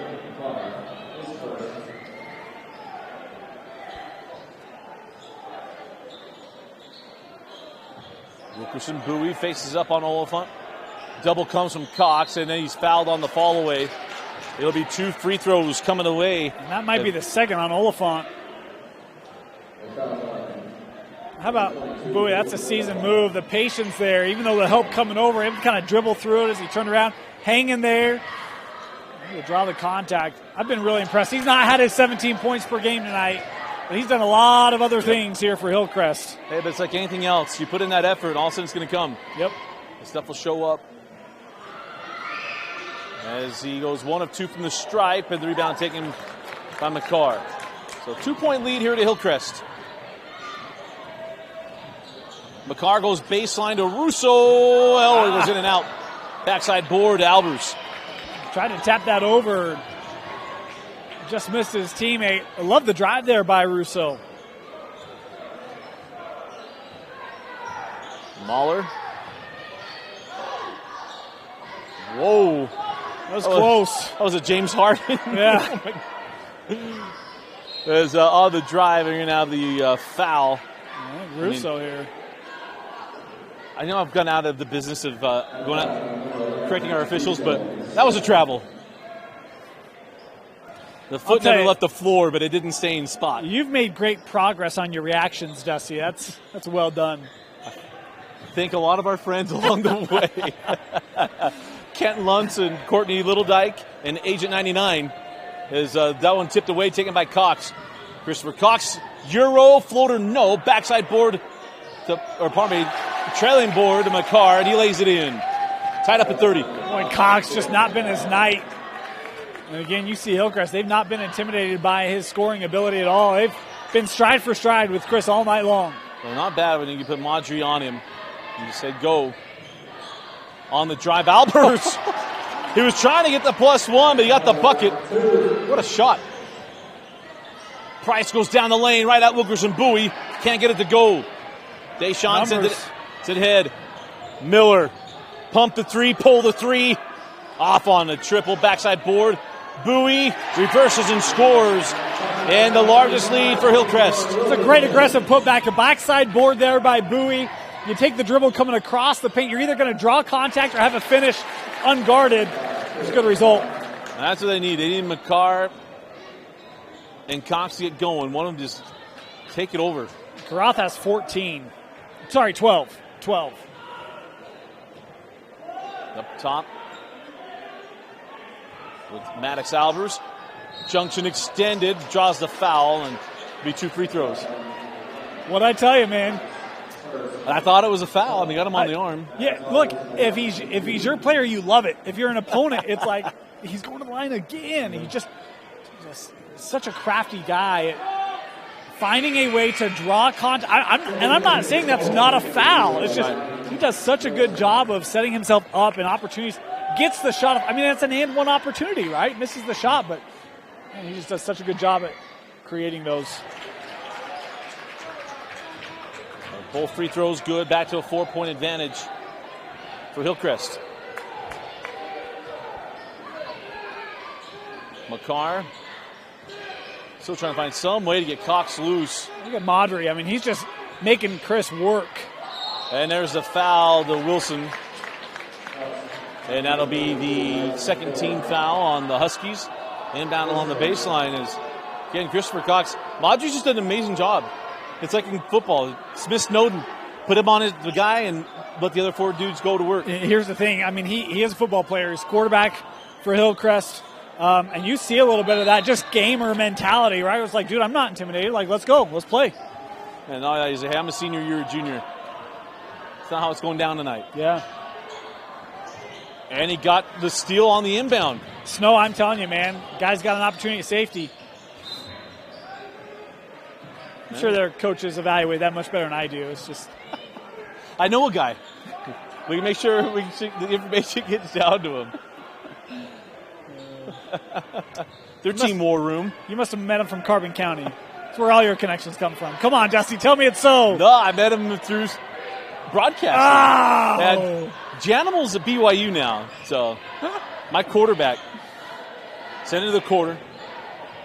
Wilkerson Bowie faces up on Oliphant. Double comes from Cox, and then he's fouled on the fall away. It'll be 2 free throws coming away. And that might be the second on Oliphant. How about Bowie? That's a seasoned move. The patience there, even though the help coming over, him kind of dribble through it as he turned around, hanging there. He'll draw the contact. I've been really impressed. He's not had his 17 points per game tonight, but he's done a lot of other things here for Hillcrest. Hey, but it's like anything else. You put in that effort, all of a sudden it's going to come. Yep. The stuff will show up. As he goes 1 of 2 from the stripe, and the rebound taken by McCarr. So 2-point lead here to Hillcrest. McCarr goes baseline to Russo. Oh, it goes in and out. Backside board to Albers. Tried to tap that over. Just missed his teammate. I love the drive there by Russo. Mahler. Whoa. That was close. That was a James Harden. Yeah. As on the drive, and you're going to have the foul. Russo here. I know I've gone out of the business of going out correcting our officials, but that was a travel. The foot never left the floor, but it didn't stay in spot. You've made great progress on your reactions, Dusty. That's well done. Thank a lot of our friends along the way. Kent Luntz and Courtney Littledike and Agent 99 is that one tipped away, taken by Cox. Christopher Cox, Euro, floater, no. Backside board, trailing board to McCarr, and he lays it in. Tied up at 30. Boy, Cox just not been his night. And again, you see Hillcrest, they've not been intimidated by his scoring ability at all. They've been stride for stride with Chris all night long. Well, not bad when you put Madri on him. You said go. On the drive, Albers. He was trying to get the +1, but he got the bucket. What a shot. Price goes down the lane, right at Wilkerson Bowie. Can't get it to go. Deshaun sent it ahead. Miller. Pump the 3, pull the 3. Off on the triple, backside board. Bowie reverses and scores. And the largest lead for Hillcrest. It's a great aggressive putback. A backside board there by Bowie. You take the dribble coming across the paint. You're either going to draw contact or have a finish unguarded. It's a good result. That's what they need. They need McCarr and Cox to get going. One of them just take it over. Karoth has 14. Sorry, 12. 12. Up top with Maddox Albers. Junction extended, draws the foul, and be 2 free throws. What'd I tell you, man? I thought it was a foul, and they got him on the arm. Yeah, look, if he's your player, you love it. If you're an opponent, it's like he's going to the line again. He's just such a crafty guy. Finding a way to draw contact. I'm not saying that's not a foul. It's just he does such a good job of setting himself up in opportunities. Gets the shot. I mean, that's an and one opportunity, right? Misses the shot, but man, he just does such a good job at creating those. Both free throws good. Back to a 4-point advantage for Hillcrest. McCarr still trying to find some way to get Cox loose. Look at Madry. I mean, he's just making Chris work. And there's the foul to Wilson. And that'll be the second team foul on the Huskies. Inbound along the baseline is, again, Christopher Cox. Madry's just did an amazing job. It's like in football. Smith Snowden, put him on the guy and let the other 4 dudes go to work. Here's the thing. I mean, he is a football player. He's quarterback for Hillcrest. And you see a little bit of that just gamer mentality, right? It's like, dude, I'm not intimidated. Like, let's go. Let's play. And now he's like, hey, I'm a senior, you're a junior. That's not how it's going down tonight. Yeah. And he got the steal on the inbound. Snow, I'm telling you, man, guy's got an opportunity at safety. I'm sure their coaches evaluate that much better than I do. It's just... I know a guy. We can make sure the information gets down to him. Their team war room. You must have met him from Carbon County. That's where all your connections come from. Come on, Dusty, tell me it's so. No, I met him through broadcasting. Oh! And Janimal's at BYU now, so my quarterback. Sent into the quarter.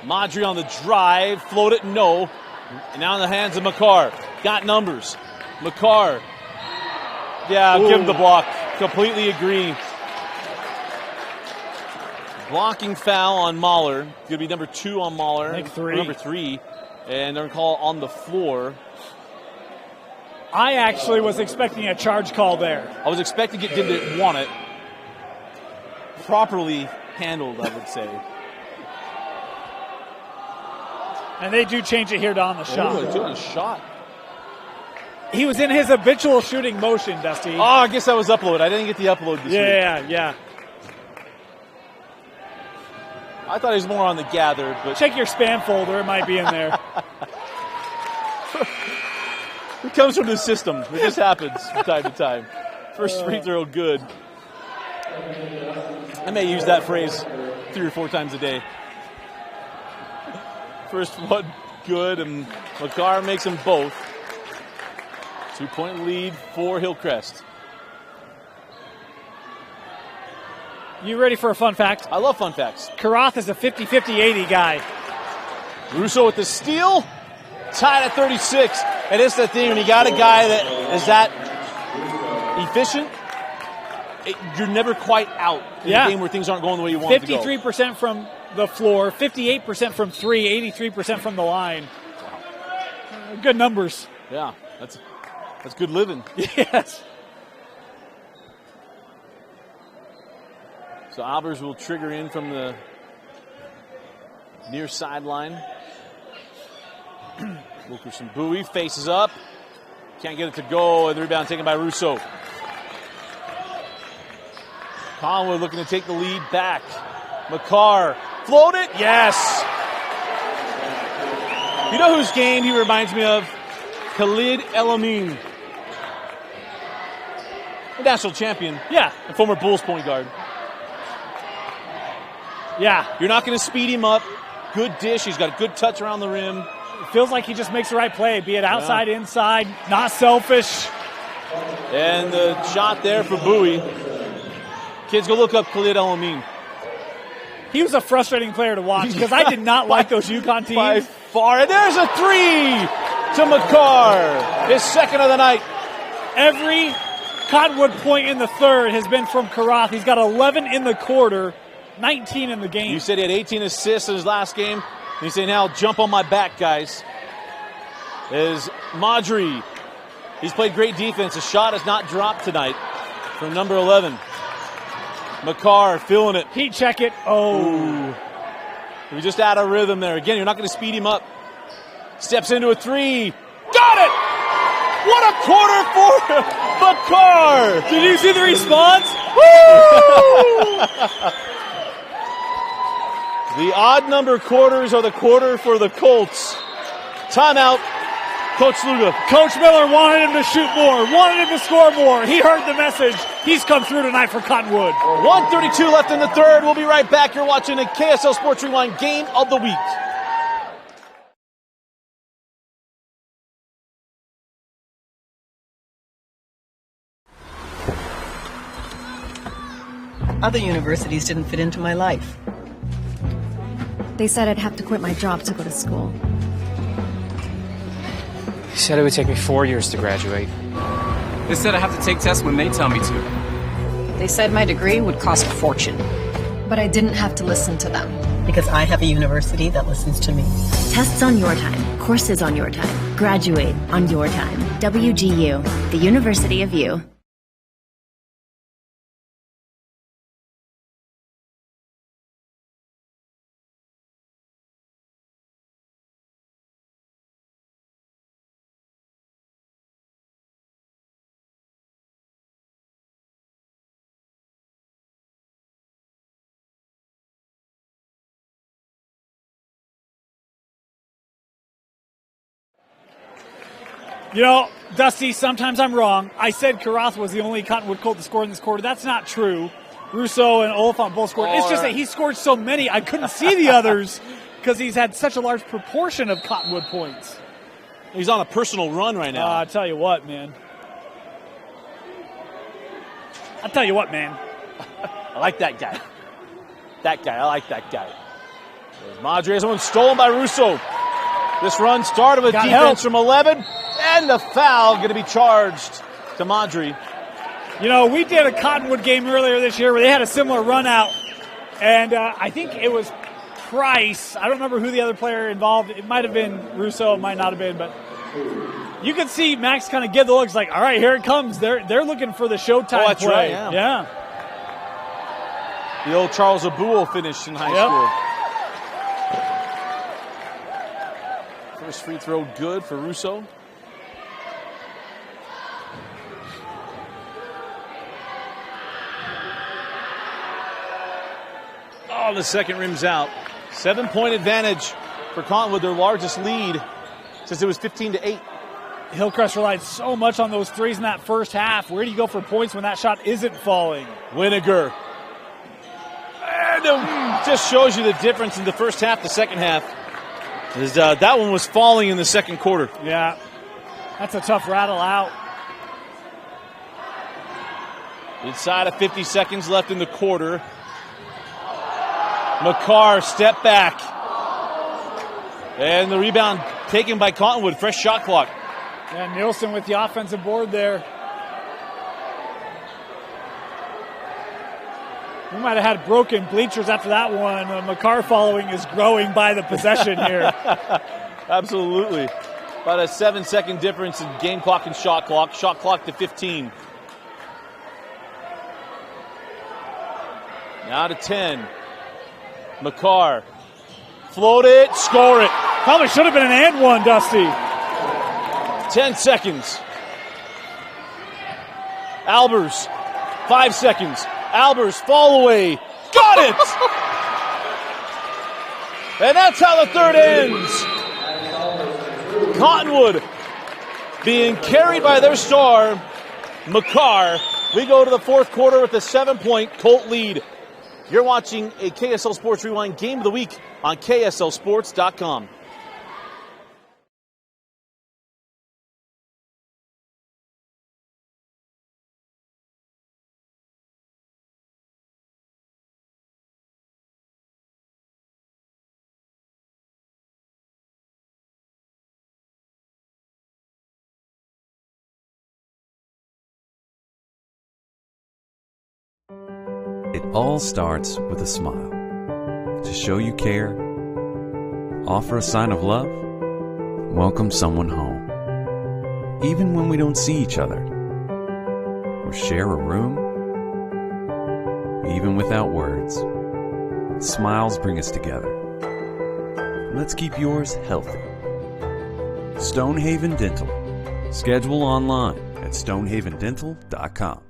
Madry on the drive, float it, no. And now in the hands of McCarr. Got numbers. McCarr. Yeah, give him the block. Completely agree. Blocking foul on Mahler. Going to be number 2 on Mahler. I think 3. Number 3. And they're going to call on the floor. I actually was expecting a charge call there. I was expecting it, didn't want it. Properly handled, I would say. And they do change it here to on the shot. They're doing a shot. He was in his habitual shooting motion, Dusty. Oh, I guess that was upload. I didn't get the upload this week. Yeah. I thought he was more on the gather, but check your spam folder. It might be in there. It comes from the system. It just happens from time to time. First free throw, good. I may use that phrase 3 or 4 times a day. First one, good, and McCarr makes them both. 2-point lead for Hillcrest. You ready for a fun fact? I love fun facts. Karath is a 50-50-80 guy. Russo with the steal. Tied at 36. And it's the thing, when you got a guy that is that efficient, you're never quite out in a game where things aren't going the way you want it to go. 53% from the floor, 58% from 3, 83% from the line. Good numbers. Yeah, that's good living. Yes. So Albers will trigger in from the near sideline. Wilkerson Bowie faces up. Can't get it to go, and the rebound taken by Russo. Cottonwood looking to take the lead back. McCarr, float it, yes! You know whose game he reminds me of? Khalid El Amin. A national champion. Yeah. A former Bulls point guard. Yeah. You're not going to speed him up. Good dish. He's got a good touch around the rim. It feels like he just makes the right play, be it outside, inside, not selfish. And the shot there for Bowie. Kids, go look up Khalid El Amin. He was a frustrating player to watch because I did not like those UConn teams. By far. And there's a 3 to McCarr. His second of the night. Every Cottonwood point in the third has been from Karath. He's got 11 in the quarter, 19 in the game. You said he had 18 assists in his last game. And you say, now jump on my back, guys. Is Madry. He's played great defense. His shot has not dropped tonight from number 11. McCarr feeling it. Heat check it. Oh. He was just out of rhythm there. Again, you're not going to speed him up. Steps into a 3. Got it! What a quarter for McCarr! Did you see the response? Woo! The odd number quarters are the quarter for the Colts. Timeout. Coach Luga. Coach Miller wanted him to shoot more, wanted him to score more. He heard the message. He's come through tonight for Cottonwood. 1:32 left in the third. We'll be right back. You're watching a KSL Sports Rewind Game of the Week. Other universities didn't fit into my life. They said I'd have to quit my job to go to school. They said it would take me 4 years to graduate. They said I have to take tests when they tell me to. They said my degree would cost a fortune. But I didn't have to listen to them. Because I have a university that listens to me. Tests on your time, courses on your time, graduate on your time. WGU, the University of You. You know, Dusty, sometimes I'm wrong. I said Karath was the only Cottonwood Colt to score in this quarter. That's not true. Russo and Oliphant both scored. It's just that he scored so many, I couldn't see the others because he's had such a large proportion of Cottonwood points. He's on a personal run right now. I tell you what, man. I like that guy. I like that guy. There's Madre. Someone stolen by Russo. This run started with defense from 11, and the foul going to be charged to Madre. You know, we did a Cottonwood game earlier this year where they had a similar run out, and I think it was Price. I don't remember who the other player involved. It might have been Russo. It might not have been, but you can see Max kind of give the looks like, all right, here it comes. They're looking for the showtime play. Right, yeah. The old Charles Abuo finish in high school. First free throw good for Russo. Oh, the second rim's out. 7-point advantage for Cottonwood, their largest lead since it was 15-8. Hillcrest relied so much on those threes in that first half. Where do you go for points when that shot isn't falling? Winiger. And it just shows you the difference in the first half, the second half. That one was falling in the second quarter. Yeah, that's a tough rattle out. Inside of 50 seconds left in the quarter. McCarr, step back. And the rebound taken by Cottonwood. Fresh shot clock. Yeah, Nielsen with the offensive board there. We might have had broken bleachers after that one. McCarr following is growing by the possession here. Absolutely. About a 7-second difference in game clock and shot clock. Shot clock to 15. Now to 10. McCarr. Float it, score it. Probably should have been an and one, Dusty. 10 seconds. Albers. 5 seconds. Albers, fall away. Got it! And that's how the third ends. Cottonwood being carried by their star, McCarr. We go to the fourth quarter with a 7-point Colt lead. You're watching a KSL Sports Rewind Game of the Week on KSLSports.com. It all starts with a smile. To show you care, offer a sign of love, welcome someone home. Even when we don't see each other, or share a room, even without words, smiles bring us together. Let's keep yours healthy. Stonehaven Dental. Schedule online at stonehavendental.com.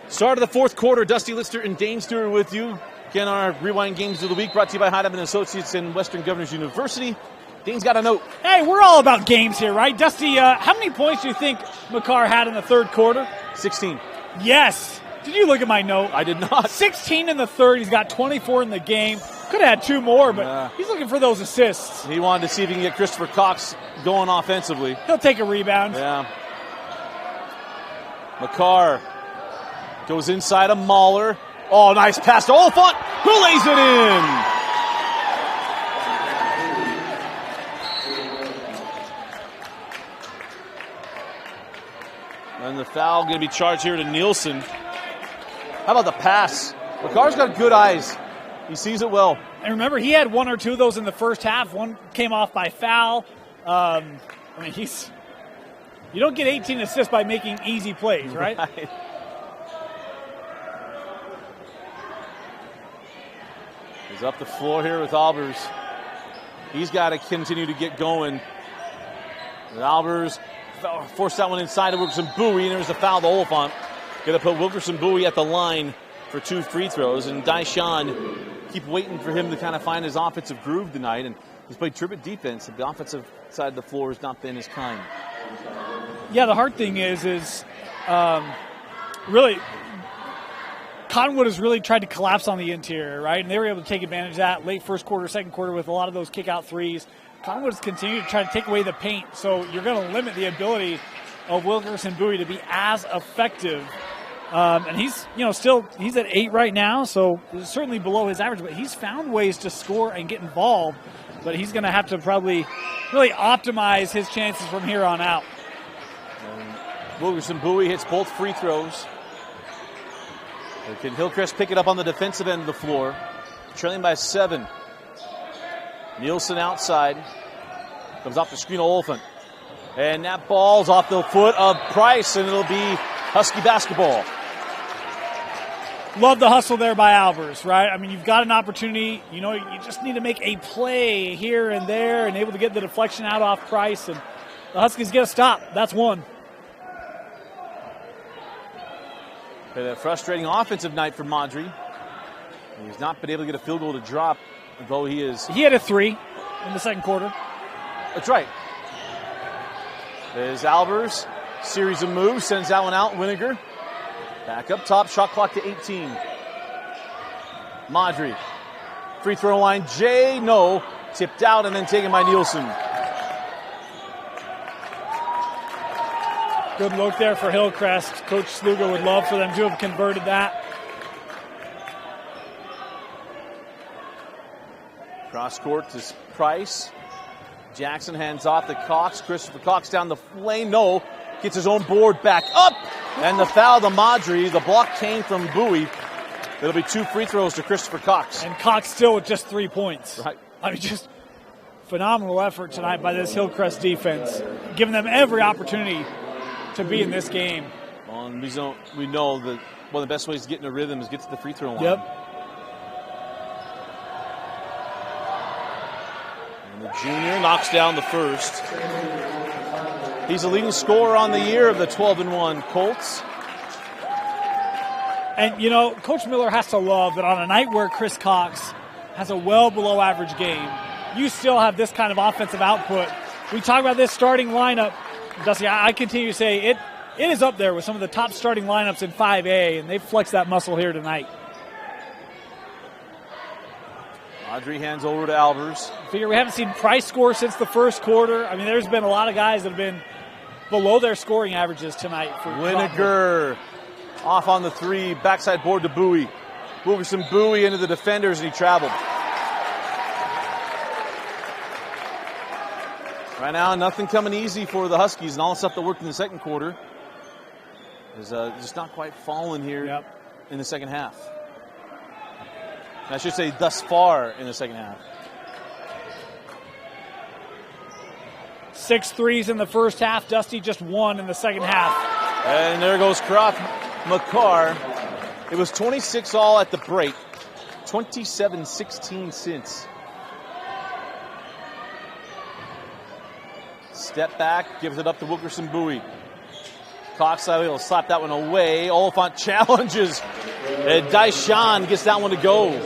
Start of the fourth quarter, Dusty Lister and Dane Stewart with you. Again, our Rewind Games of the Week brought to you by Heidemann Associates and Western Governors University. Dane's got a note. Hey, we're all about games here, right? Dusty, how many points do you think McCarr had in the third quarter? 16. Yes. Did you look at my note? I did not. 16 in the third. He's got 24 in the game. Could have had 2 more, but he's looking for those assists. He wanted to see if he can get Christopher Cox going offensively. He'll take a rebound. Yeah. McCarr goes inside of Mahler. Oh, nice pass to Oliphant, who lays it in. And the foul going to be charged here to Nielsen. How about the pass? McCarr's got good eyes. He sees it well. And remember, he had 1 or 2 of those in the first half. One came off by foul. I mean, you don't get 18 assists by making easy plays, right? He's up the floor here with Albers. He's got to continue to get going. And Albers forced that one inside of Wilkerson Bowie, and there's a foul to Oliphant. Going to put Wilkerson Bowie at the line for 2 free throws, and Daishan keep waiting for him to kind of find his offensive groove tonight, and he's played terrific defense. The offensive side of the floor has not been his kind. Yeah, the hard thing is really Cottonwood has really tried to collapse on the interior, right? And they were able to take advantage of that late first quarter, second quarter with a lot of those kick-out threes. Cottonwood has continued to try to take away the paint, so you're going to limit the ability of Wilkerson Bowie to be as effective. And he's, he's at 8 right now, so certainly below his average, but he's found ways to score and get involved, but he's going to have to probably really optimize his chances from here on out. And Wilkerson Bowie hits both free throws. Can Hillcrest pick it up on the defensive end of the floor? Trailing by 7. Nielsen outside. Comes off the screen of Oliphant. And that ball's off the foot of Price, and it'll be Husky basketball. Love the hustle there by Albers, right? I mean, you've got an opportunity. You just need to make a play here and there and able to get the deflection out off Price, and the Huskies get a stop. That's one. A frustrating offensive night for Madry. He's not been able to get a field goal to drop, though he is. He had a 3 in the second quarter. That's right. There's Albers. Series of moves. Sends that one out. Winiger. Back up top. Shot clock to 18. Madry. Free throw line. Jay. No. Tipped out and then taken by Nielsen. Good look there for Hillcrest. Coach Sluga would love for them to have converted that. Cross court to Price. Jackson hands off to Cox. Christopher Cox down the lane. No. Gets his own board back up. And the foul to Madry. The block came from Bowie. It'll be 2 free throws to Christopher Cox. And Cox still with just 3 points. Right. I mean, just phenomenal effort tonight by this Hillcrest defense. Giving them every opportunity to be in this game. Well, and we know that one of the best ways to get in a rhythm is get to the free throw line. Yep. And the junior knocks down the first. He's the leading scorer on the year of the 12-1 Colts. And, Coach Miller has to love that on a night where Chris Cox has a well below average game, you still have this kind of offensive output. We talk about this starting lineup. Dusty, I continue to say it is up there with some of the top starting lineups in 5A, and they've flexed that muscle here tonight. Audrey hands over to Albers. Figure we haven't seen Price score since the first quarter. I mean, there's been a lot of guys that have been below their scoring averages tonight. For Winiger off on the 3, backside board to Bowie. Wilkerson Bowie into the defenders, and he traveled. Right now, nothing coming easy for the Huskies, and all the stuff that worked in the second quarter is just not quite falling here in the second half. I should say thus far in the second half. 6 threes in the first half. Dusty just 1 in the second half. And there goes Croft McCarr. It was 26 all at the break. 27-16 since. Step back, gives it up to Wilkerson Bowie. Cox will slap that one away. Oliphant challenges. And Daishan gets that one to go.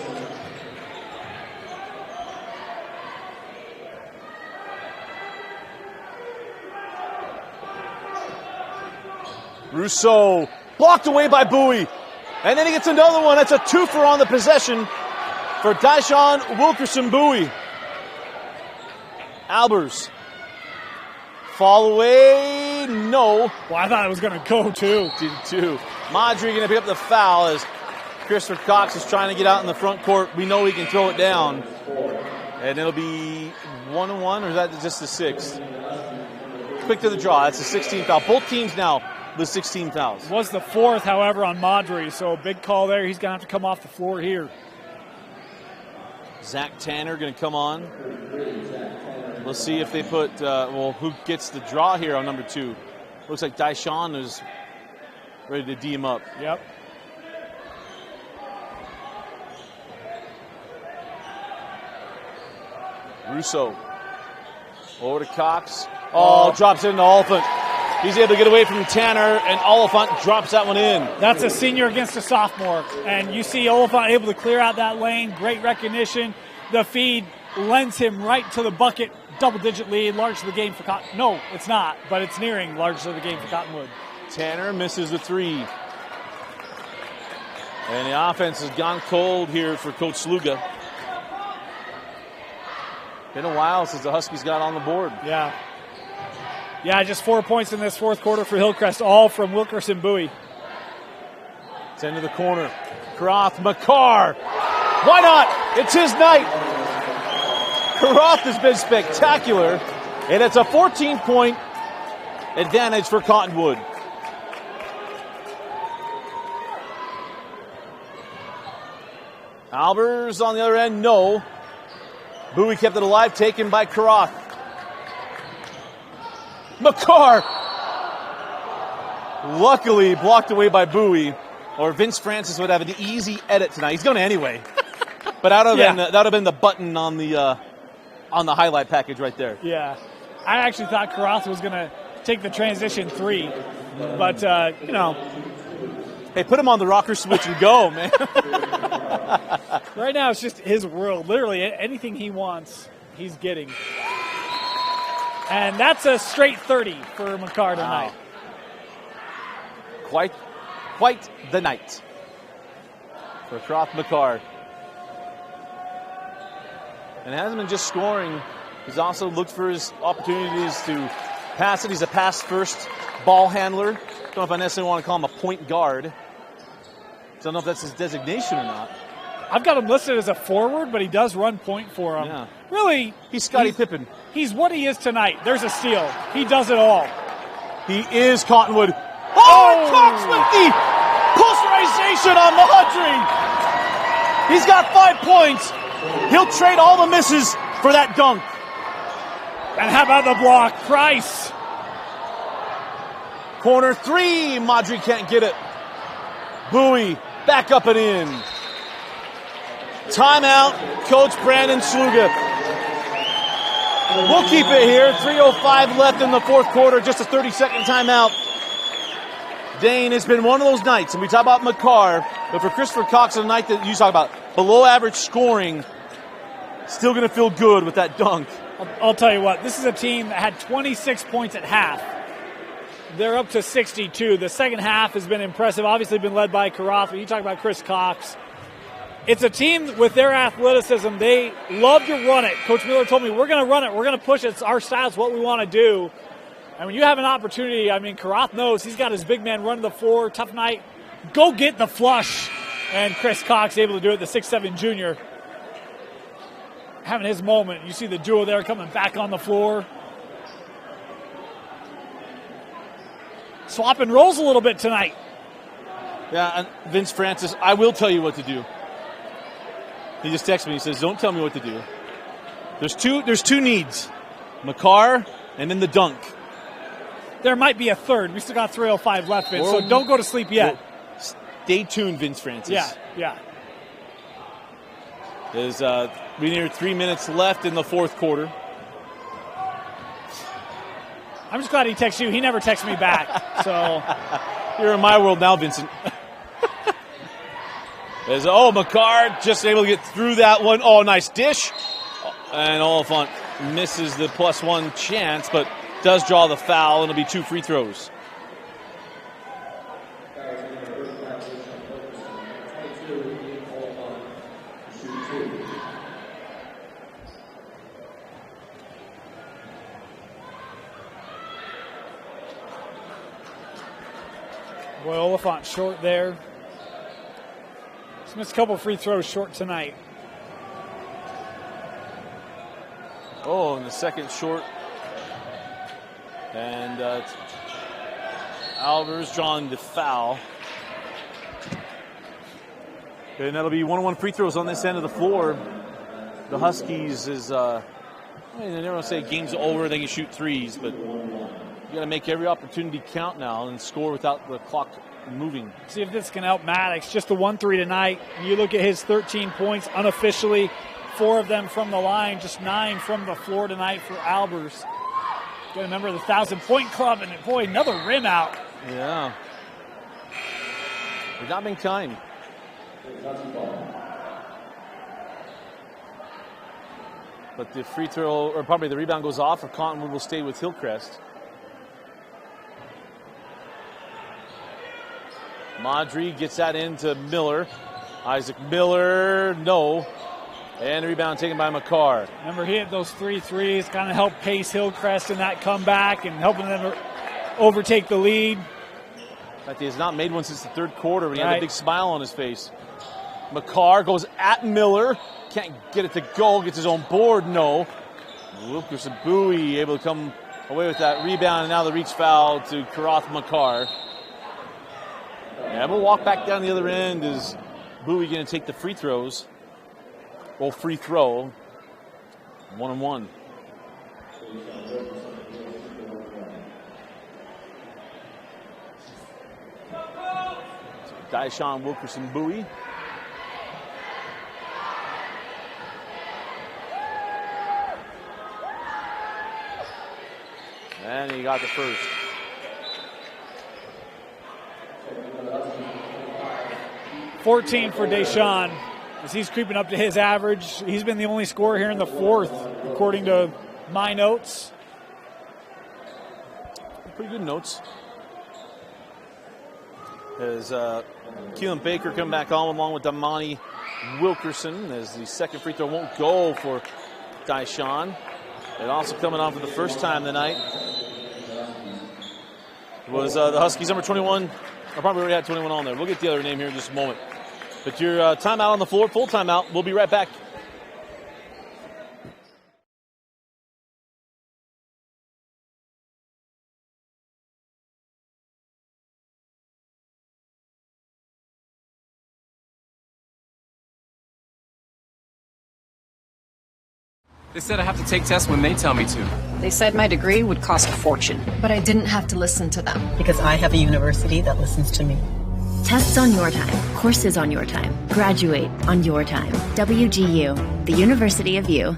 Rousseau blocked away by Bowie. And then he gets another one. That's a twofer on the possession for Dyshawn Wilkerson Bowie. Albers. Fall away. No. Well, I thought it was going to go too. Did too. Madry going to pick up the foul as Christopher Cox is trying to get out in the front court. We know he can throw it down. And it'll be 1-1, or is that just the 6th? Quick to the draw. That's the 16th foul. Both teams now with 16 fouls. Was the 4th, however, on Madry, so big call there. He's going to have to come off the floor here. Zach Tanner going to come on. Let's see if they put, who gets the draw here on number 2. Looks like Dyshawn is ready to D him up. Yep. Rousseau. Over to Cox. Oh, drops it into Oliphant. He's able to get away from Tanner, and Oliphant drops that one in. That's a senior against a sophomore. And you see Oliphant able to clear out that lane. Great recognition. The feed lends him right to the bucket. Double-digit lead, large to the game for Cottonwood. No, it's not, but it's nearing large to the game for Cottonwood. Tanner misses the 3. And the offense has gone cold here for Coach Sluga. Been a while since the Huskies got on the board. Yeah. Yeah, just 4 points in this fourth quarter for Hillcrest, all from Wilkerson Bowie. It's into the corner. Karoth, McCarr. Why not? It's his night. Karoth has been spectacular, and it's a 14-point advantage for Cottonwood. Albers on the other end, no. Bowie kept it alive, taken by Karoth. McCarr! Luckily blocked away by Bowie, or Vince Francis would have an easy edit tonight. He's going to anyway. But that would have been the button on the highlight package right there. Yeah. I actually thought Karoth was going to take the transition 3. But, Hey, put him on the rocker switch and go, man. Right now it's just his world. Literally anything he wants, he's getting. And that's a straight 30 for McCarr tonight. Wow. Quite the night for Karoth McCarr. And it hasn't been just scoring. He's also looked for his opportunities to pass it. He's a pass-first ball handler. Don't know if I necessarily want to call him a point guard. Don't know if that's his designation or not. I've got him listed as a forward, but he does run point for him. Yeah. Really, he's Scottie Pippen. He's what he is tonight. There's a steal. He does it all. He is Cottonwood. Oh, Cox with the posterization on Madry. He's got 5 points. He'll trade all the misses for that dunk. And how about the block? Price. Corner 3. Madry can't get it. Bowie back up and in. Timeout, Coach Brandon Sluga. We'll keep it here. 3:05 left in the fourth quarter. Just a 30-second timeout. Dane, it's been one of those nights, and we talk about McCarr, but for Christopher Cox, a night that you talk about below average scoring, still going to feel good with that dunk. I'll tell you what, this is a team that had 26 points at half. They're up to 62. The second half has been impressive. Obviously been led by Karoth, but you talk about Chris Cox. It's a team with their athleticism. They love to run it. Coach Miller told me, we're going to run it. We're going to push it. It's our style. It's what we want to do. And when you have an opportunity, I mean, Karoth knows he's got his big man running the floor. Tough night. Go get the flush. And Chris Cox able to do it, the 6'7 junior. Having his moment. You see the duo there coming back on the floor. Swap and rolls a little bit tonight. Yeah, and Vince Francis, I will tell you what to do. He just texted me. He says, don't tell me what to do. There's two needs. McCarr and then the dunk. There might be a third. We still got 3:05 left, Vince, so don't go to sleep yet. Stay tuned, Vince Francis. Yeah. There's we near 3 minutes left in the fourth quarter. I'm just glad he texts you. He never texts me back. So you're in my world now, Vincent. McCarr just able to get through that one. Oh, nice dish. And Oliphant misses the +1 chance, but does draw the foul, and it'll be 2 free throws. Boy, Oliphant short there. He's missed a couple free throws short tonight. Oh, and the second short. And Albers drawing the foul. And that'll be 1-on-1 free throws on this end of the floor. The Huskies is, I never want to say game's over, they can shoot threes, but you got to make every opportunity count now and score without the clock moving. See if this can help Maddox. Just the 1-3 tonight. You look at his 13 points unofficially, 4 of them from the line, just 9 from the floor tonight for Albers. Got a member of the 1,000-point club, and boy, another rim out. Yeah. They've not been kind. But the free throw, or probably the rebound goes off, or Cottonwood will stay with Hillcrest. Madry gets that into Miller. Isaac Miller, no. And the rebound taken by McCarr. Remember, he had those 3 threes, kind of helped pace Hillcrest in that comeback and helping them overtake the lead. In fact, he has not made one since the third quarter when he had a big smile on his face. McCarr goes at Miller. Can't get it to go. Gets his own board, no. Wilkerson Bowie able to come away with that rebound, and now the reach foul to Karath McCarr. Yeah, we'll walk back down the other end. Is Bowie going to take the free throws? Well, free throw. 1-on-1. Dyshawn Wilkerson Bowie. And he got the first. $14 for Deshaun as he's creeping up to his average. He's been the only scorer here in the fourth, according to my notes. Pretty good notes. As Keelan Baker come back on along with Damani Wilkerson as the second free throw won't go for Dyshawn. And also coming on for the first time tonight was the Huskies number 21. I probably already had 21 on there. We'll get the other name here in just a moment. But your timeout on the floor, full timeout. We'll be right back. They said I have to take tests when they tell me to. They said my degree would cost a fortune. But I didn't have to listen to them. Because I have a university that listens to me. Tests on your time, courses on your time, graduate on your time. WGU, the University of You.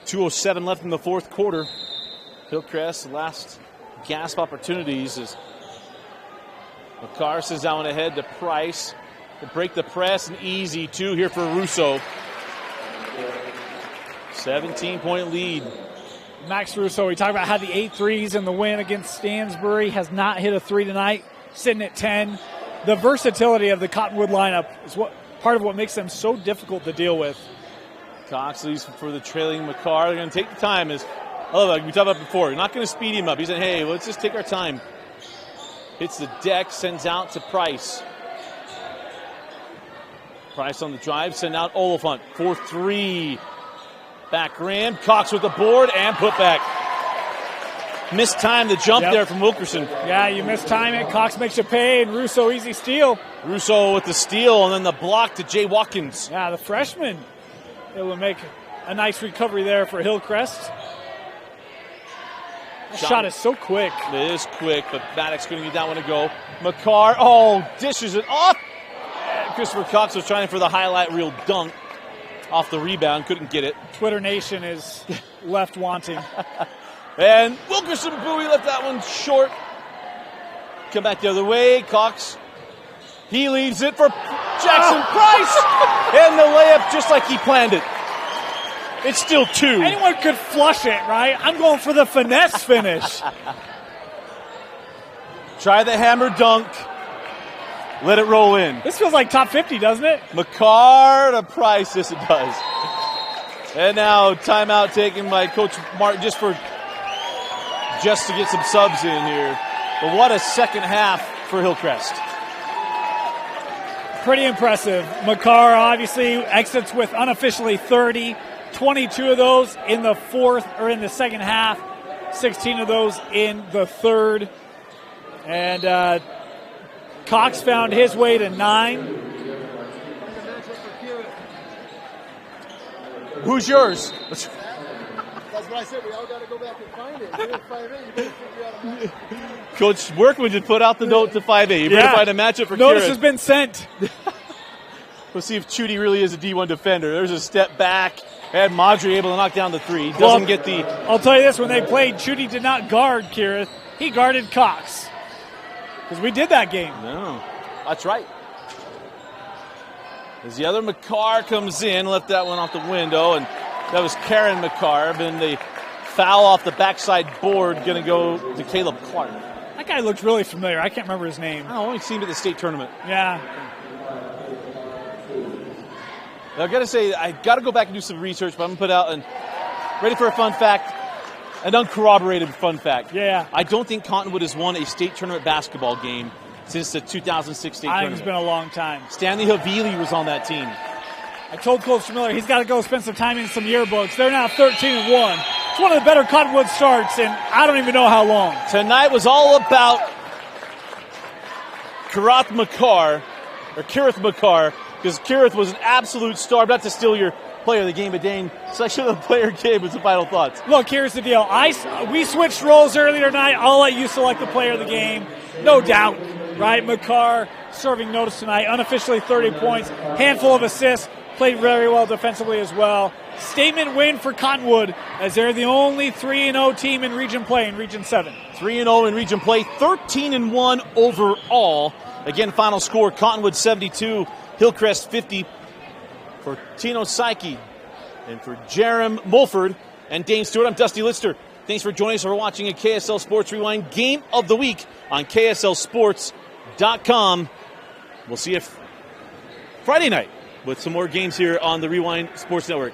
.207 left in the fourth quarter. Hillcrest last gasp opportunities as McCarr sends down ahead to Price to break the press, and easy two here for Russo. 17-point lead. Max Russo, we talked about had the 8 threes in the win against Stansbury, has not hit a 3 tonight, sitting at 10. The versatility of the Cottonwood lineup is part of what makes them so difficult to deal with. Coxley's for the trailing McCarr. They're going to take the time. We talked about before. You're not going to speed him up. He said, hey, let's just take our time. Hits the deck, sends out to Price. Price on the drive, send out Oliphant. 4-3. Back rim. Cox with the board and put back. Missed time the jump there from Wilkerson. Yeah, you missed time it. Cox makes you pay, and Russo easy steal. Russo with the steal, and then the block to Jay Watkins. Yeah, the freshman able to make a nice recovery there for Hillcrest. Shot is so quick. It is quick, but Maddox couldn't get that one to go. McCarr, dishes it off. And Christopher Cox was trying for the highlight reel dunk off the rebound, couldn't get it. Twitter Nation is left wanting. And Wilkerson Bowie left that one short. Come back the other way. Cox, he leaves it for Jackson Price. And the layup just like he planned it. It's still 2. Anyone could flush it, right? I'm going for the finesse finish. Try the hammer dunk. Let it roll in. This feels like top 50, doesn't it? McCarr to Price. Yes, it does. And now timeout taken by Coach Martin just to get some subs in here. But what a second half for Hillcrest. Pretty impressive. McCarr obviously exits with unofficially 30. 22 of those in the second half. 16 of those in the third. And Cox found his way to 9. Who's yours? That's what I said. We all got to go back and find it. You're at 5'8", you better figure out a match. Coach Workman just put out the note to 5'8". You better find a matchup for Notice Kieran. has been sent. We'll see if Chudy really is a D1 defender. There's a step back. And Madre able to knock down the 3. Doesn't get the... I'll tell you this, when they played, Chudy did not guard Kirith. He guarded Cox. Because we did that game. No, that's right. As the other McCarr comes in, left that one off the window, and that was Karen McCarr. And the foul off the backside board going to go to Caleb Clark. That guy looks really familiar. I can't remember his name. I only seen him at the state tournament. Yeah. I've got to say, I got to go back and do some research, but I'm going to put out ready for a fun fact, an uncorroborated fun fact. Yeah. I don't think Cottonwood has won a state tournament basketball game since the 2006 state I tournament. think it's been a long time. Stanley Havili was on that team. I told Coach Miller he's got to go spend some time in some yearbooks. They're now 13-1. It's one of the better Cottonwood starts in I don't even know how long. Tonight was all about Kirith McCarr, because Kirith was an absolute star. Not to steal your player of the game, but Dane, section of the player game with some final thoughts. Look, here's the deal. We switched roles earlier tonight. I'll let you select the player of the game. No doubt, right? McCarr serving notice tonight. Unofficially 30 points. Handful of assists. Played very well defensively as well. Statement win for Cottonwood as they're the only 3-0 team in region play in Region 7. 3-0 in region play. 13-1 overall. Again, final score, Cottonwood 72. Hillcrest 50 for Tino Psyche and for Jerem Mulford and Dane Stewart. I'm Dusty Lister. Thanks for joining us for watching a KSL Sports Rewind Game of the Week on KSLSports.com. We'll see you Friday night with some more games here on the Rewind Sports Network.